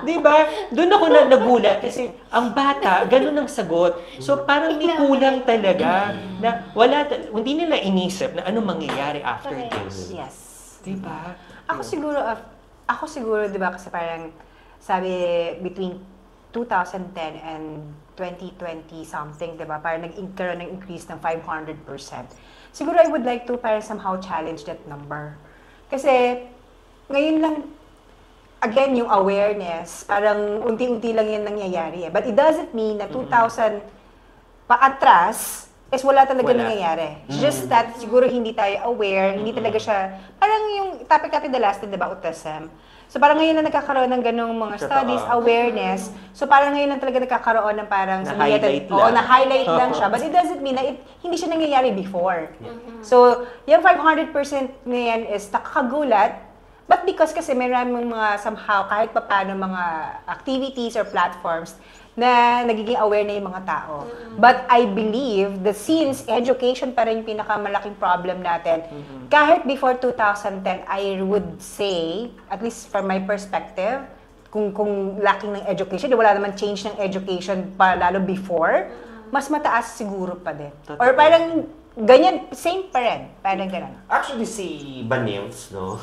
Di ba? Doon ako nagulat kasi ang bata, ganun ang sagot. So parang may kulang talaga na hindi nila inisip na anong mangyayari after this. Yes. Di ba? Ako siguro, di ba, kasi parang sabi between 2010 and 2020 something, di ba, parang nag-increase ng increase ng 500%. Siguro I would like to parang somehow challenge that number. Kasi ngayon lang, again, yung awareness, parang unti-unti lang yan nangyayari eh. But it doesn't mean na 2000 paatras, is wala talaga nangyayari. Just that siguro hindi tayo aware, hindi talaga siya, parang yung topic natin the last time, di ba, autism. So parang ngayon na nagkakaroon ng ganung mga studies, awareness. So parang ngayon lang talaga nagkakaroon ng parang na-highlight lang siya. But it doesn't mean na hindi siya nangyayari before. So yung 500% na yan is nakakagulat. But because kasi maraming mga somehow kahit papaano mga activities or platforms na nagiging aware na yung mga tao. But I believe that since education pa rin yung pinakamalaking problem natin, kahit before 2010, I would say, at least from my perspective, kung lacking ng education, wala naman change ng education pa lalo before, mas mataas siguro pa din. Or parang ganyan, same pa rin. Parang ganun. Actually, si Banims, no?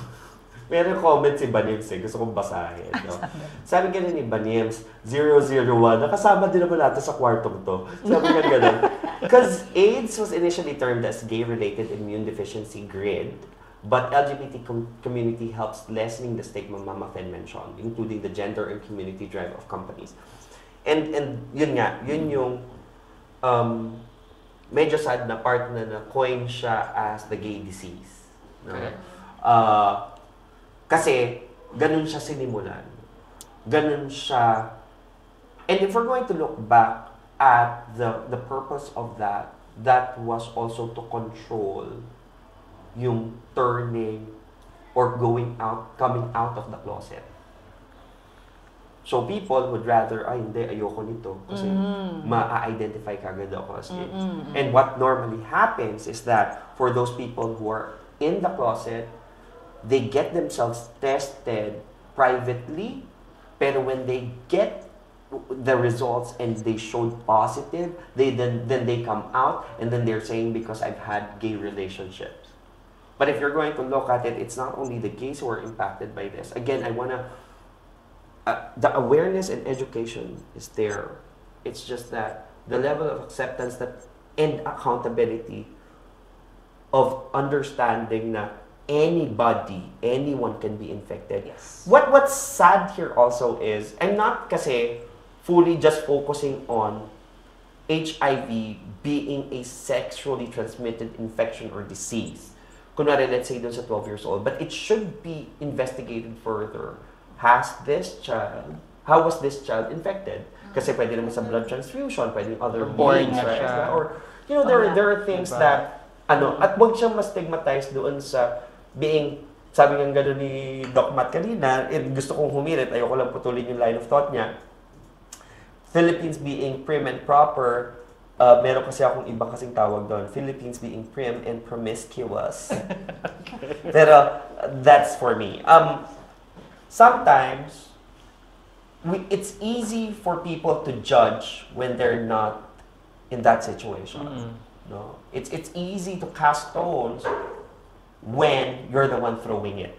Meron comment si Banims eh. Gusto kong basahin. No? Sabi ganun ni Banims, 001, nakasama din naman natin sa kwartong to. Sabi ganun. Because AIDS was initially termed as gay-related immune deficiency GRID, but LGBT community helps lessening the stigma Mama Fen mentioned, including the gender and community drive of companies. And yun nga, yun yung medyo sad na part na na-coin siya as the gay disease. No? Kasi, ganun siya sinimulan. Ganun siya. And if we're going to look back at the purpose of that was also to control yung turning or coming out of the closet. So people would rather, hindi, ayoko nito. Kasi ma-identify kagad ako as gay. And what normally happens is that for those people who are in the closet, they get themselves tested privately, pero when they get the results and they showed positive, then they come out and then they're saying because I've had gay relationships. But if you're going to look at it, it's not only the gays who are impacted by this. Again, I wanna the awareness and education is there. It's just that the level of acceptance and accountability of understanding na anyone can be infected. Yes. What's sad here also is, I'm not kasi fully just focusing on HIV being a sexually transmitted infection or disease. Kunwari, let's say dun sa 12 years old, but it should be investigated further. Has this child how was this child infected? Kasi pwede naman sa blood transfusion, pwede other Born means, na right? siya. Or, there are things Diba? that, at wag siyang ma-stigmatize doon sa being, sabi nga gano'n ni Doc Matt kanina, gusto kong humirit, ayoko lang putulin yung line of thought niya. Philippines being prim and proper, meron kasi akong ibang kasing tawag doon. Philippines being prim and promiscuous. Pero, that's for me. Sometimes, it's easy for people to judge when they're not in that situation. No? It's easy to cast stones when you're the one throwing it.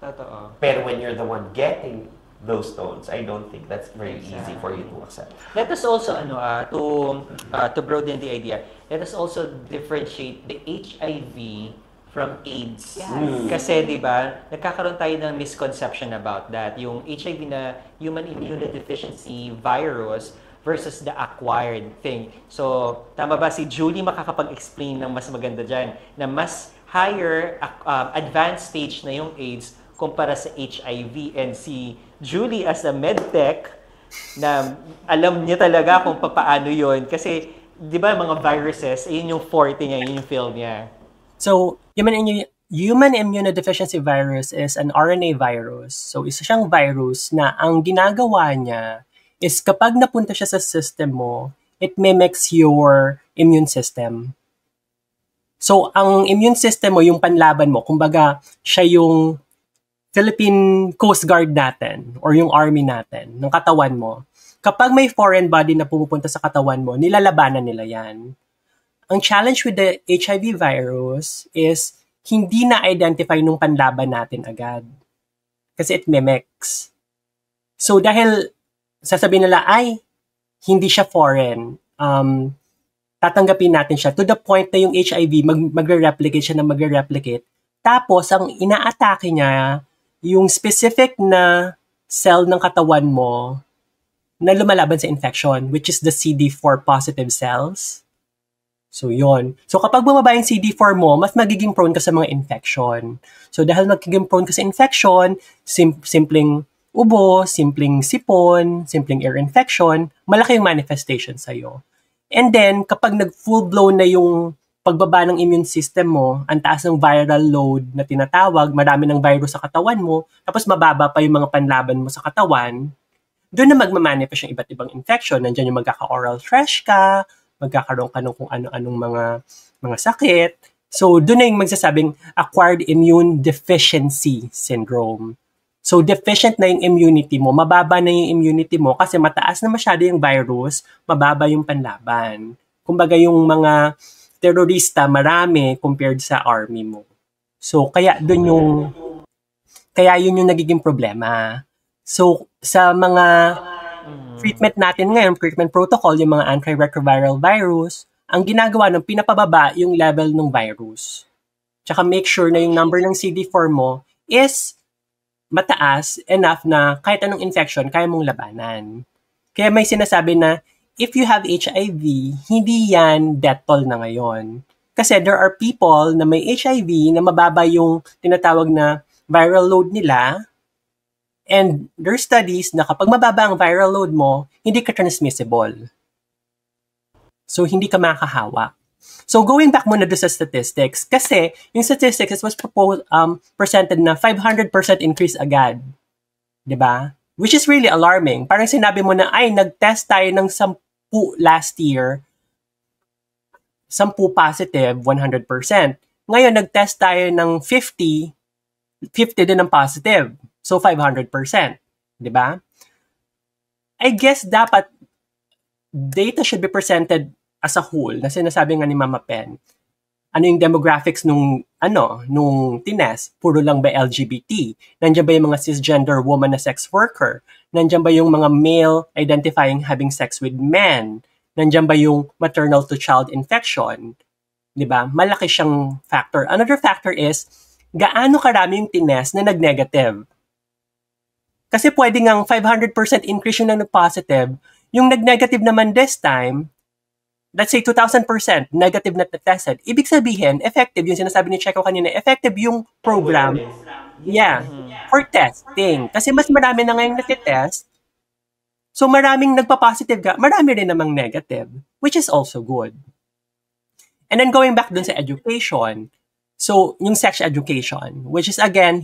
Totoo. Pero when you're the one getting those stones, I don't think that's very easy for you to accept. Let us also, to broaden the idea, let us also differentiate the HIV from AIDS. Yes. Kasi, di ba, nagkakaroon tayo ng misconception about that. Yung HIV na human immunodeficiency virus versus the acquired thing. So, tama ba? Si Julie makakapag-explain ng mas maganda dyan, na mas higher advanced stage na yung AIDS kumpara sa HIV. And si Julie as a medtech, na alam niya talaga kung paano yun. Kasi, di ba, mga viruses, yun yung forte niya, yun yung field niya. So, human immunodeficiency virus is an RNA virus. So, isa siyang virus na ang ginagawa niya is kapag napunta siya sa system mo, it mimics your immune system. So, ang immune system mo, yung panlaban mo, kumbaga, siya yung Philippine Coast Guard natin or yung army natin, ng katawan mo. Kapag may foreign body na pumupunta sa katawan mo, nilalabanan nila yan. Ang challenge with the HIV virus is hindi na-identify nung panlaban natin agad. Kasi it mimics. So, dahil sasabihin nila, ay, hindi siya foreign, tatanggapin natin siya to the point na yung HIV magre-replicate siya na magre-replicate. Tapos, ang inaatake niya, yung specific na cell ng katawan mo na lumalaban sa infection, which is the CD4 positive cells. So, yon. So, kapag bumaba yung CD4 mo, mas magiging prone ka sa mga infection. So, dahil magiging prone ka sa infection, simpleng ubo, simpleng sipon, simpleng ear infection, malaki yung manifestation sa'yo. And then, kapag nag-full-blown na yung pagbaba ng immune system mo, ang taas ng viral load na tinatawag, marami ng virus sa katawan mo, tapos mababa pa yung mga panlaban mo sa katawan, doon na magmamanifest yung iba't ibang infection. Nandiyan yung magkaka-oral thrush ka, magkakaroon ka ng kung ano-anong mga sakit. So, doon na yung magsasabing acquired immune deficiency syndrome. So, deficient na yung immunity mo, mababa na yung immunity mo kasi mataas na masyado yung virus, mababa yung panlaban. Kumbaga yung mga terorista marami compared sa army mo. So, kaya yun yung nagiging problema. So, sa mga treatment natin ngayon, treatment protocol, yung mga antiretroviral virus, ang ginagawa ng pinapababa yung level ng virus. Tsaka make sure na yung number ng CD4 mo is mataas enough na kahit anong infection, kaya mong labanan. Kaya may sinasabi na, if you have HIV, hindi yan death toll na ngayon. Kasi there are people na may HIV na mababa yung tinatawag na viral load nila. And there are studies na kapag mababa ang viral load mo, hindi ka transmissible. So, hindi ka makahawak. So, going back muna doon sa statistics, kasi yung statistics was presented na 500% increase agad. Diba? Which is really alarming. Parang sinabi mo na, ay, nag-test tayo ng 10 last year, 10 positive, 100%. Ngayon, nag-test tayo ng 50 din ang positive. So, 500%. Diba? I guess dapat data should be presented as a whole, na sinasabi nga ni Mama Pen, ano yung demographics nung tines, puro lang ba LGBT? Nandiyan ba yung mga cisgender woman na sex worker? Nandiyan ba yung mga male identifying having sex with men? Nandiyan ba yung maternal to child infection? Diba? Malaki siyang factor. Another factor is, gaano karami yung tines na nag-negative? Kasi pwede ngang 500% increase yung nag-positive, yung nag-negative naman this time, let's say 2,000% negative na tested, ibig sabihin, effective, yung sinasabi ni Checo kanina, effective yung program, yeah, for testing. Kasi mas marami na ngayong natitest, so maraming nagpa-positive ka, marami rin namang negative, which is also good. And then going back dun sa education, so yung sex education, which is again,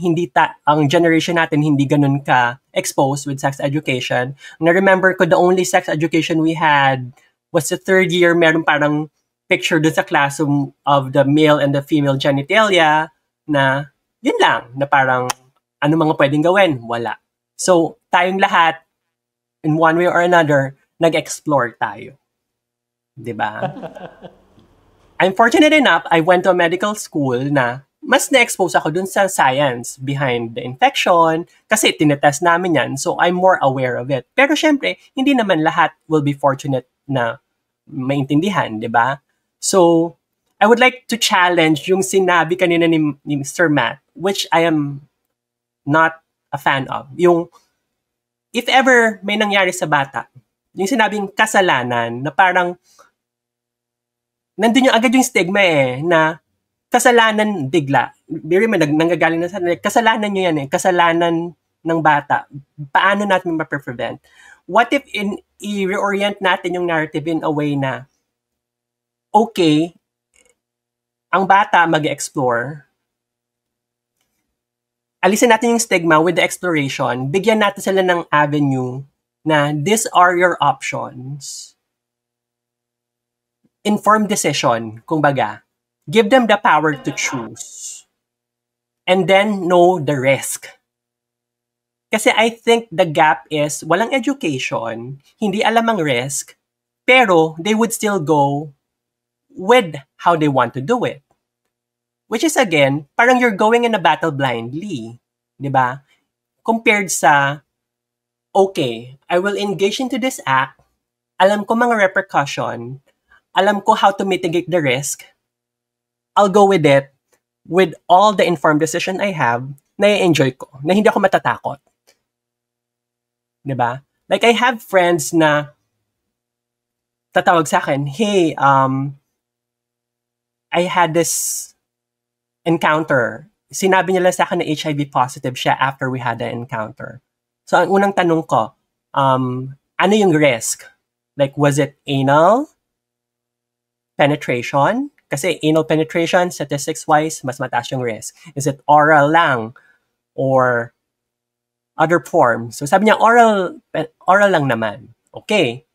ang generation natin hindi ganun ka exposed with sex education. Na-remember ko, the only sex education we had was the third year, meron parang picture dun sa classroom of the male and the female genitalia na yun lang, na parang ano mga pwedeng gawin? Wala. So, tayong lahat, in one way or another, nag-explore tayo. Diba? I'm fortunate enough, I went to a medical school na mas na-expose ako dun sa science behind the infection kasi tinetest namin yan, so I'm more aware of it. Pero syempre, hindi naman lahat will be fortunate na maintindihan, di ba? So, I would like to challenge yung sinabi kanina ni Mr. Matt, which I am not a fan of. Yung, if ever may nangyari sa bata, yung sinabing kasalanan na parang nandun yung agad yung stigma na kasalanan bigla. Biri mo, nanggagaling na sa kasalanan nyo yan kasalanan ng bata. Paano natin ma-prevent? What if i-reorient natin yung narrative in a way na okay, ang bata mag-explore, alisin natin yung stigma with the exploration, bigyan natin sila ng avenue na these are your options. Informed decision, kumbaga. Give them the power to choose. And then know the risk. Kasi I think the gap is walang education, hindi alam ang risk, pero they would still go with how they want to do it. Which is again, parang you're going in a battle blindly. Diba? Compared sa, okay, I will engage into this act, alam ko mga repercussion, alam ko how to mitigate the risk, I'll go with it with all the informed decision I have na i-enjoy ko, na hindi ako matatakot. Diba? Like, I have friends na tatawag sa akin, hey, I had this encounter. Sinabi nila sa akin na HIV positive siya after we had the encounter. So, ang unang tanong ko, ano yung risk? Like, was it anal penetration? Kasi anal penetration, statistics-wise, mas mataas yung risk. Is it oral lang? Or other forms? So sabi niya, oral lang naman. Okay.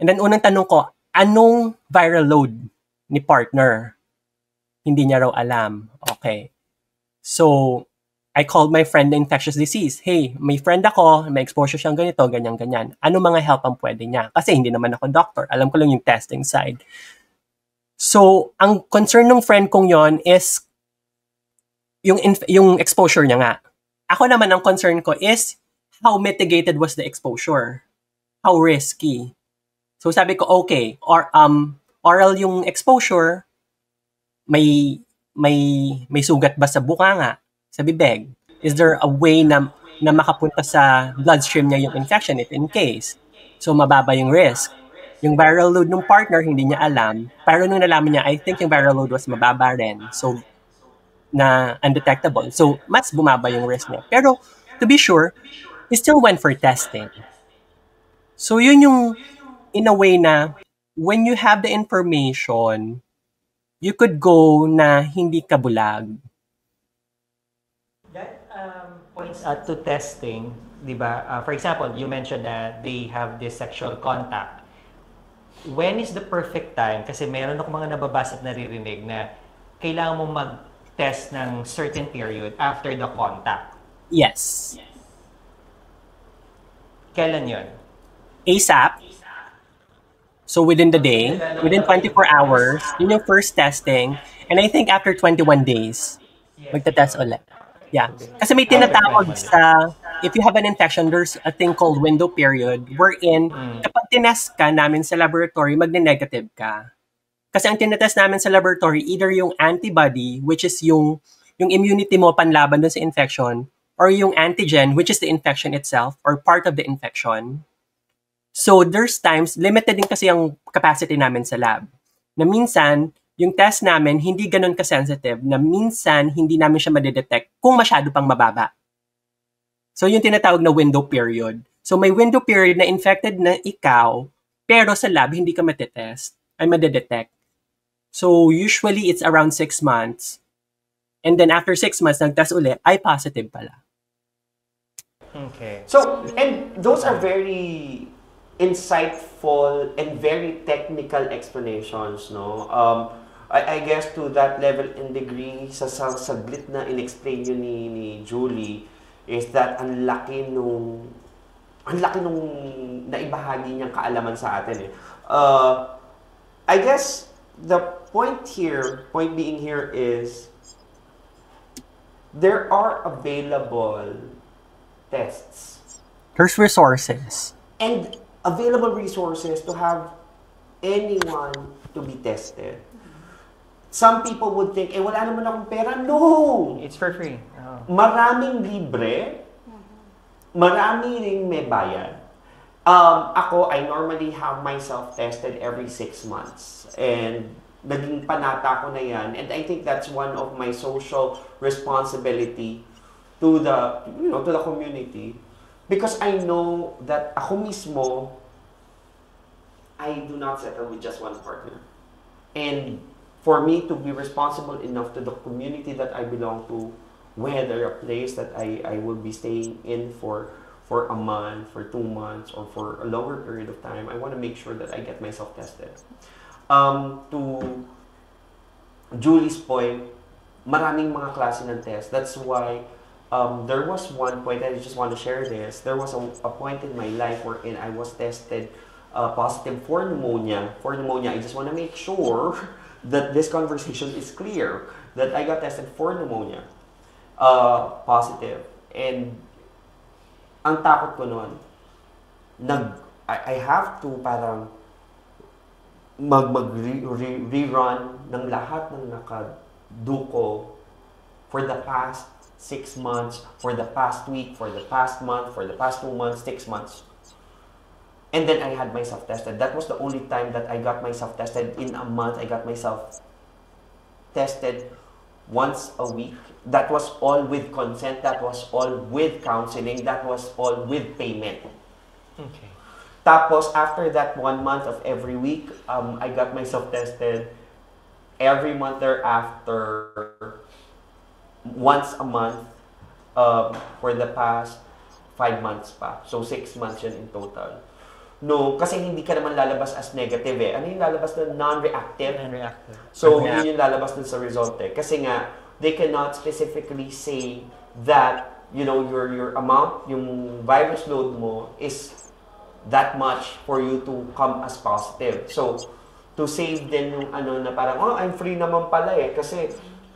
And then unang tanong ko, anong viral load ni partner? Hindi niya raw alam. Okay. So, I called my friend the infectious disease. Hey, may friend ako, may exposure siyang ganito, ganyan-ganyan. Ano mga help ang pwede niya? Kasi hindi naman ako doctor. Alam ko lang yung testing side. So, ang concern ng friend kong yon is yung exposure niya nga. Ako naman, ang concern ko is how mitigated was the exposure? How risky? So, sabi ko, okay, oral yung exposure, may sugat ba sa bukanga, sa bibig? Is there a way na makapunta sa bloodstream niya yung infection if in case? So, mababa yung risk. Yung viral load ng partner, hindi niya alam. Pero nung nalaman niya, I think yung viral load was mababa rin. So, na undetectable. So, mas bumaba yung risk niya. Pero, to be sure, he still went for testing. So, yun yung, in a way na, when you have the information, you could go na hindi ka bulag. That points out to testing, di ba? For example, you mentioned that they have this sexual contact. When is the perfect time? Kasi meron ako mga nababasa at naririnig na kailangan mo mag-test ng certain period after the contact. Yes. Kailan yun? ASAP. So within the day, within 24 hours, yun yung first testing. And I think after 21 days, magta-test ulit. Yeah. Kasi may tinatawag sa, if you have an infection, there's a thing called window period wherein kapag tinest ka namin sa laboratory, magne-negative ka. Kasi ang tinetest namin sa laboratory, either yung antibody, which is yung immunity mo panlaban dun sa infection, or yung antigen, which is the infection itself, or part of the infection. So, there's times, limited din kasi ang capacity namin sa lab. Na minsan, yung test namin, hindi ganun ka-sensitive, na minsan, hindi namin siya madedetect kung masyado pang mababa. So, yung tinatawag na window period. So, may window period na infected na ikaw, pero sa lab, hindi ka matetest, ay madedetect. So, usually, it's around 6 months. And then, after 6 months, nag-test ulit, ay positive pala. Okay. So, and those are very insightful and very technical explanations, no? I guess to that level and degree, sa saglit na in-explain yun ni Julie, is that ang laki nung naibahagi niyang kaalaman sa atin eh. I guess the point being here is there are available tests. There's resources. And available resources to have anyone to be tested. Some people would think, wala naman akong pera. No! It's for free. Oh. Maraming libre. Marami ring may bayad. Ako, I normally have myself tested every 6 months. And naging panata ko na yan. And I think that's one of my social responsibility to the community. Because I know that ako mismo, I do not settle with just one partner. And for me to be responsible enough to the community that I belong to, whether a place that I will be staying in for a month, for 2 months, or for a longer period of time, I want to make sure that I get myself tested. To Julie's point, maraming mga klase ng test. That's why there was one point, I just want to share this, there was a point in my life wherein I was tested positive for pneumonia. For pneumonia, I just want to make sure that this conversation is clear, that I got tested for pneumonia, positive. And ang takot ko nun, I have to parang rerun ng lahat ng nakaduko for the past 6 months, for the past week, for the past month, for the past 2 months, 6 months. And then I had myself tested. That was the only time that I got myself tested. In a month, I got myself tested once a week. That was all with consent. That was all with counseling. That was all with payment. Okay. Tapos, after that 1 month of every week, I got myself tested every month thereafter, once a month, for the past 5 months pa. So, 6 months yun in total. No, kasi hindi ka naman lalabas as negative eh. Ano yung lalabas na non-reactive? Non-reactive. So, yun yung lalabas dun sa result eh. Kasi nga, they cannot specifically say that, your amount, yung virus load mo is that much for you to come as positive. So, to save din yung na parang, I'm free naman pala eh. Kasi,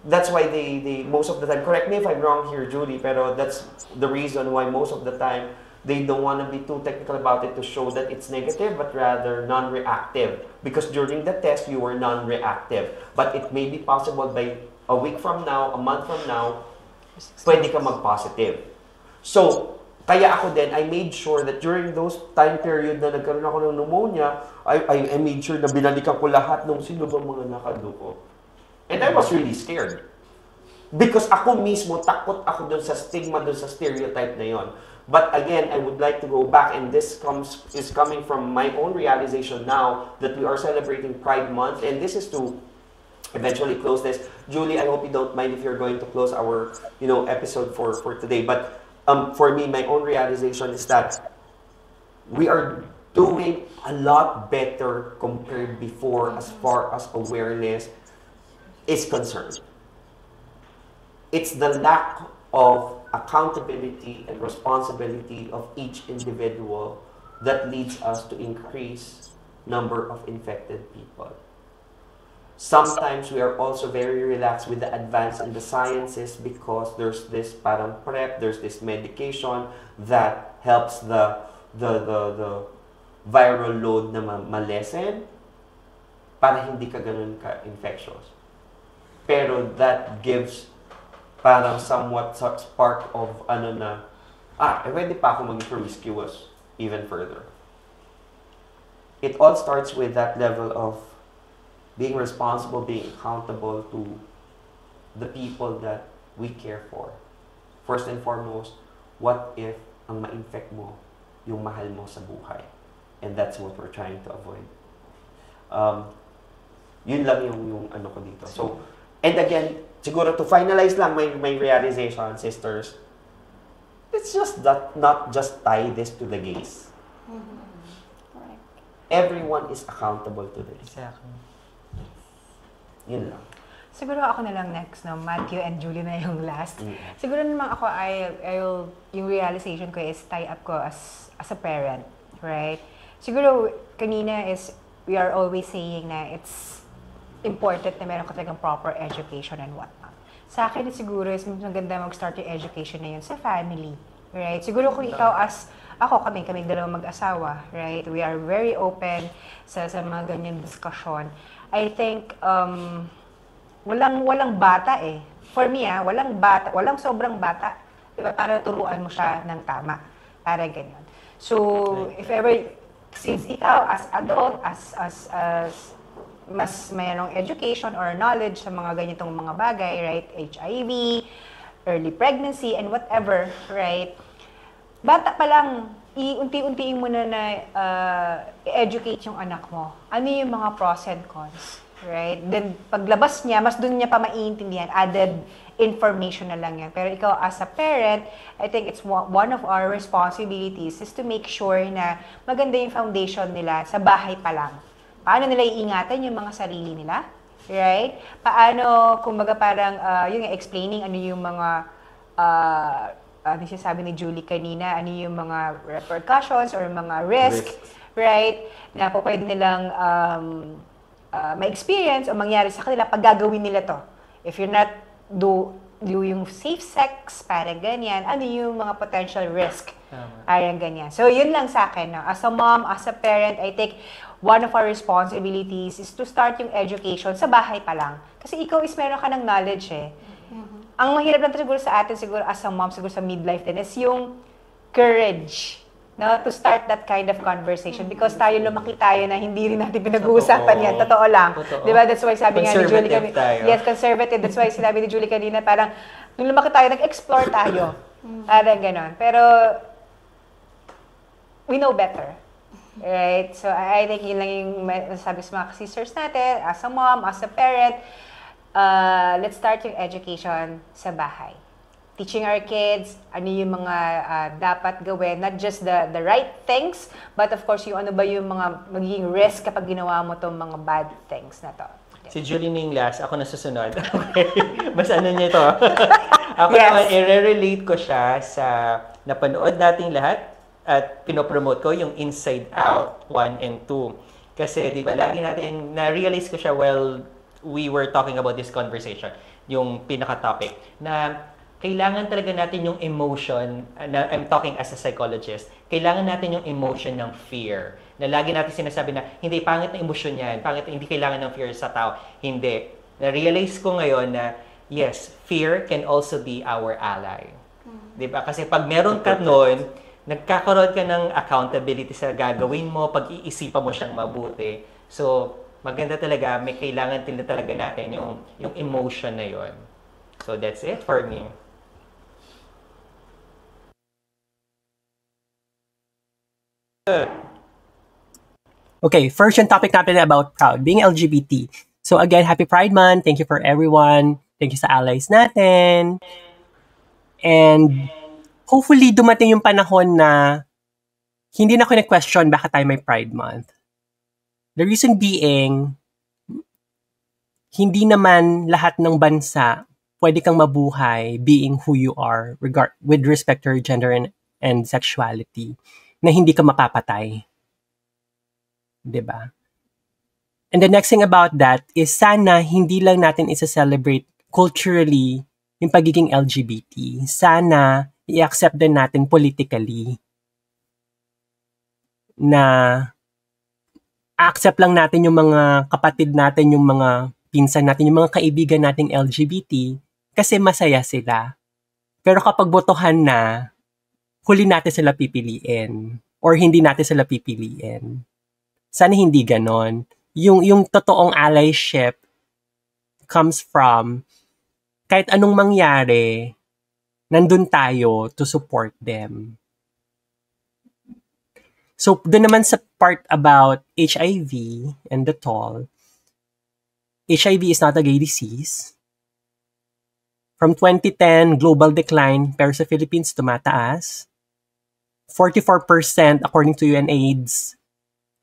that's why they most of the time, correct me if I'm wrong here, Julie, pero that's the reason why most of the time, they don't want to be too technical about it to show that it's negative, but rather non-reactive. Because during the test, you were non-reactive. But it may be possible by a week from now, a month from now, pwede ka mag-positive. So, kaya ako din, I made sure that during those time period na nagkaroon ako ng pneumonia, I made sure na binalikan ko lahat ng sino ba mga nakaduko. And I was really scared. Because ako mismo, takot ako dun sa stigma, dun sa stereotype na yon. But again, I would like to go back, and this is coming from my own realization now that we are celebrating Pride Month, and this is to eventually close this. Julie, I hope you don't mind if you're going to close our episode for today. But for me, my own realization is that we are doing a lot better compared before as far as awareness is concerned. It's the lack of accountability and responsibility of each individual that leads us to increase number of infected people. Sometimes we are also very relaxed with the advance in the sciences because there's this parang prep, there's this medication that helps the viral load na ma-lessen para hindi ka ganun ka-infectious. Pero that gives parang somewhat spark of pwede pa ako maging promiscuous even further. it all starts with that level of being responsible, being accountable to the people that we care for. First and foremost, what if ang ma-infect mo yung mahal mo sa buhay? And that's what we're trying to avoid. Yun lang yung ano ko dito. So, and again, siguro to finalize lang my realization, sisters, it's just that not just tie this to the gays. Correct. Everyone is accountable to this. Exactly. Yun lang. Siguro ako na lang next, no? Matthew and Julie na yung last. Siguro naman ako, yung realization ko is tie up ko as a parent, right? Siguro, kanina is, we are always saying na it's important na meron ka talagang proper education and whatnot. Sa akin, siguro, is maganda mag-start yung education na yun sa family, right? Siguro kung ikaw kaming dalawang mag-asawa, right? We are very open sa mga ganyan discussion. I think, walang bata eh. For me, walang sobrang bata. Diba? Para turuan mo siya ng tama. Para ganyan. So, if ever, since ikaw as adult, as mas mayroong education or knowledge sa mga ganitong mga bagay, right? HIV, early pregnancy, and whatever, right? Bata pa lang, unti-untiin mo na i-educate yung anak mo. Ano yung mga pros and cons, right? Then, paglabas niya, mas dun niya pa maiintindihan. Added information na lang yan. Pero ikaw, as a parent, I think it's one of our responsibilities is to make sure na maganda yung foundation nila sa bahay pa lang. Paano nila iingatan yung mga sarili nila, right? Paano, kumbaga parang, yung explaining ano yung mga, ano siya sabi ni Julie kanina, ano yung mga repercussions or mga risks, right? Na po pwede nilang ma-experience o mangyari sa kanila pag gagawin nila to. If you're not do yung safe sex, parang ganyan, ano yung mga potential risk, parang ganyan. So, yun lang sa akin. No? As a mom, as a parent, I think one of our responsibilities is to start yung education sa bahay pa lang. Kasi ikaw is meron ka ng knowledge eh. Ang mahirap lang siguro sa atin, siguro as a mom, siguro sa midlife din, is yung courage, no, to start that kind of conversation because tayo lumaki tayo na hindi rin natin pinag-uusapan yan. Totoo lang. Di ba? That's why sabi nga ni Julie kanina. Yes, conservative. That's why sinabi ni Julie kanina, parang nung lumaki tayo, nag-explore tayo. Parang ganon. Pero we know better. Right? So I think yun lang yung sabi sa mga sisters natin, as a mom, as a parent, let's start yung education sa bahay. Teaching our kids ano yung mga dapat gawin, not just the right things, but of course yung ano ba yung mga magiging risk kapag ginawa mo tong mga bad things na to. Si Julie na yung last, ako na susunod. Okay. Mas ano niya ito. Ako naman, i-relate ko siya sa napanood nating lahat at pinopromote ko yung Inside Out 1 and 2. Kasi di ba lagi natin, na-realize ko siya while we were talking about this conversation, yung pinaka-topic, na kailangan talaga natin yung emotion, I'm talking as a psychologist, kailangan natin yung emotion ng fear. Na lagi natin sinasabi na, hindi, pangit na emosyon yan, hindi kailangan ng fear sa tao. Hindi. Na-realize ko ngayon na, yes, fear can also be our ally. Diba? Kasi pag meron ka nun, nagkakaroon ka ng accountability sa gagawin mo, pag-iisipan mo siyang mabuti. So, maganda talaga, may kailangan talaga natin yung emotion na yon. So, that's it for me. Okay, first yung topic natin about proud, being LGBT. So again, happy Pride Month. Thank you for everyone. Thank you sa allies natin. And hopefully dumating yung panahon na hindi na ko na-question bakit tayo may Pride Month. The reason being, hindi naman lahat ng bansa pwede kang mabuhay being who you are with respect to your gender and sexuality na hindi ka mapapatay. Diba? And the next thing about that is sana hindi lang natin isa-celebrate culturally yung pagiging LGBT. Sana i-accept din natin politically na accept lang natin yung mga kapatid natin, yung mga pinsan natin, yung mga kaibigan nating LGBT kasi masaya sila. Pero kapag botohan na, huli natin sila pipiliin or hindi natin sila pipiliin. sana hindi ganon. Yung totoong allyship comes from kahit anong mangyari, nandun tayo to support them. So, doon naman sa part about HIV and the toll, HIV is not a gay disease. From 2010, global decline, pero sa Philippines, tumataas. 44% according to UNAIDS,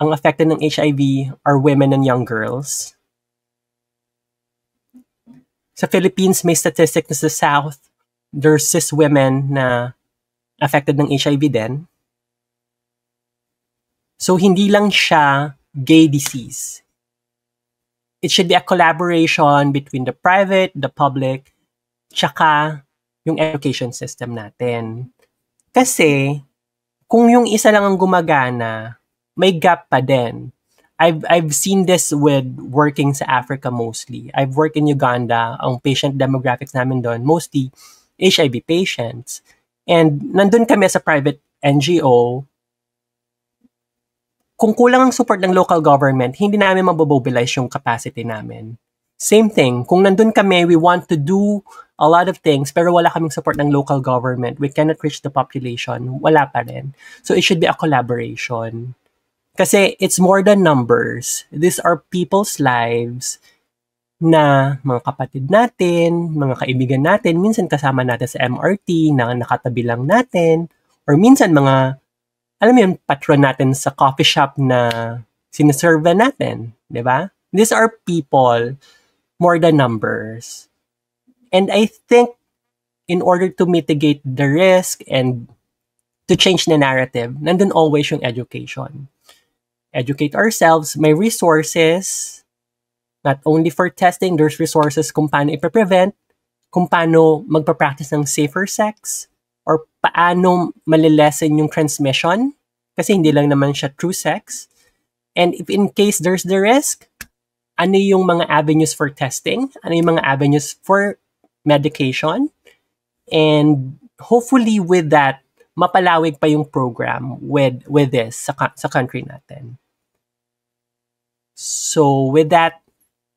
ang affected ng HIV are women and young girls. Sa Philippines, may statistic na sa South, there's cis women na affected ng HIV din. So, hindi lang siya gay disease. It should be a collaboration between the private, the public, tsaka yung education system natin. Kasi, kung yung isa lang ang gumagana, may gap pa din. I've seen this with working sa Africa mostly. I've worked in Uganda. Ang patient demographics namin doon, mostly HIV patients. And nandun kami sa private NGO. Kung kulang ang support ng local government, hindi namin mabomobilize yung capacity namin. Same thing, kung nandun kami, we want to do a lot of things, pero wala kaming support ng local government, we cannot reach the population, wala pa rin. So it should be a collaboration. Kasi it's more than numbers. These are people's lives na mga kapatid natin, mga kaibigan natin, minsan kasama natin sa MRT na nakatabi lang natin, or minsan mga, alam mo yun, patron natin sa coffee shop na sinaserve natin, di ba? These are people more than numbers. And I think in order to mitigate the risk and to change the narrative, nandun always yung education. Educate ourselves, may resources, not only for testing, there's resources kung paano ipaprevent, kung paano magpa-practice ng safer sex, or paano malilesen yung transmission, kasi hindi lang naman siya true sex. And if in case there's the risk, ano yung mga avenues for testing, ano yung mga avenues for medication, and hopefully with that, mapalawig pa yung program with this sa country natin. So with that,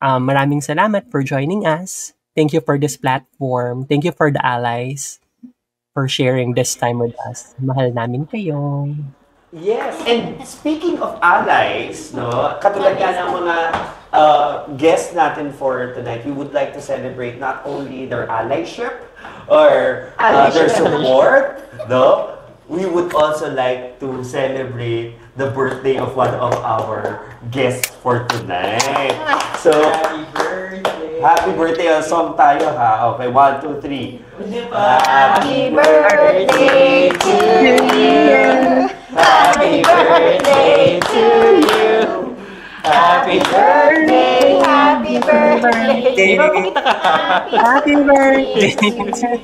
maraming salamat for joining us. Thank you for this platform. Thank you for the allies for sharing this time with us. Mahal namin kayo. Yes, and speaking of allies, no, katulad nga ng mga guests natin for tonight, we would like to celebrate not only their allyship or their support, no, we would also like to celebrate the birthday of one of our guests for tonight. So, Happy birthday! happy birthday ang song tayo ha. Okay, 1, 2, 3. Happy birthday to you. Happy birthday to you! Happy birthday! Happy birthday! Happy birthday!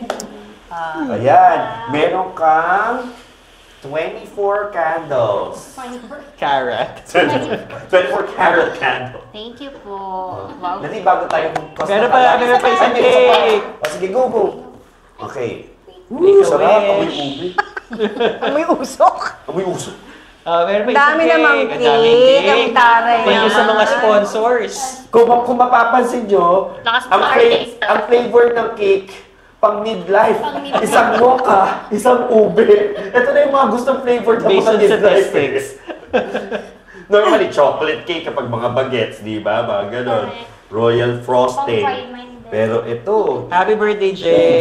Ayan, meron kang 24 candles. Carrot. 24 carat candle. Thank you po. Wow. Dali, bago tayo Meron pa isang cake. O, sige, go. Okay. Make a Sarap, amoy wish. ube. Amoy usok. Amoy uso. Meron pa isang Dami cake. namang Ang daming cake. Ang taray Thank you sa naman. mga sponsors. Kung mapapansin nyo, Lakas ang, ng artist. ang flavor ng cake, pang midlife. Isang mocha, isang ube. Ito na yung mga gustong flavor ng Based mga on midlife. statistics. Normally, chocolate cake kapag mga bagets, di ba? Mga ganon. Royal frosting. Pero ito, Happy birthday, Jay!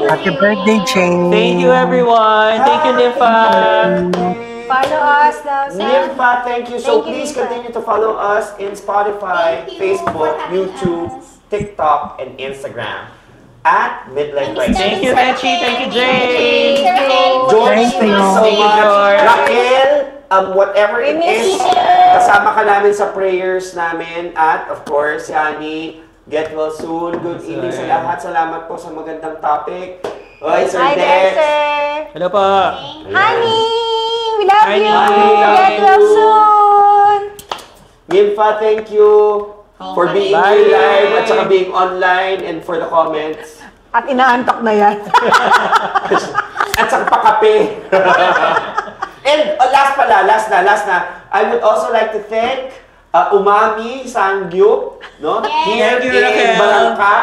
Happy birthday, Jane! Thank you, everyone! Thank you, Nympha! Follow us now. Nympha, thank you. So Thank you, please Nympha. continue to follow us in Spotify, Thank you Facebook, for having YouTube, us. TikTok, and Instagram at Midlife Crisis. Thank you, Bechi! Thank you, Jay! George, Thank thank you you. so Thank you, much. George. Raquel, whatever it We miss is, you. kasama ka namin sa prayers namin. At of course, Yani, get well soon. Good evening sa lahat. Salamat po sa magandang topic. Oy, Sir Hi, Dex. Dexter. Hello po! Honey, we love Honey, you. love Get you. well soon. Nympha, thank you for being Bye. here live at saka being online and for the comments. At inaantok na yan. At saka pakape. And last na, I would also like to thank Umami Sangyup, no? Yes. Here Thank you, in Raquel. Barangka.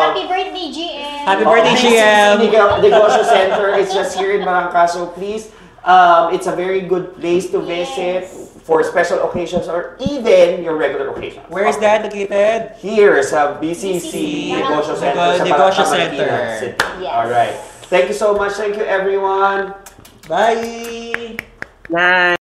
Happy birthday, GM! Happy birthday, GM! Negosyo Center is just here in Barangka, so please, it's a very good place to visit for special occasions or even your regular occasions. Where is that located? Here sa BCC Negosyo Center sa Negosyo Barangka, Center. Marikina City. Yes. Alright. Thank you so much. Thank you, everyone. Bye! Nice.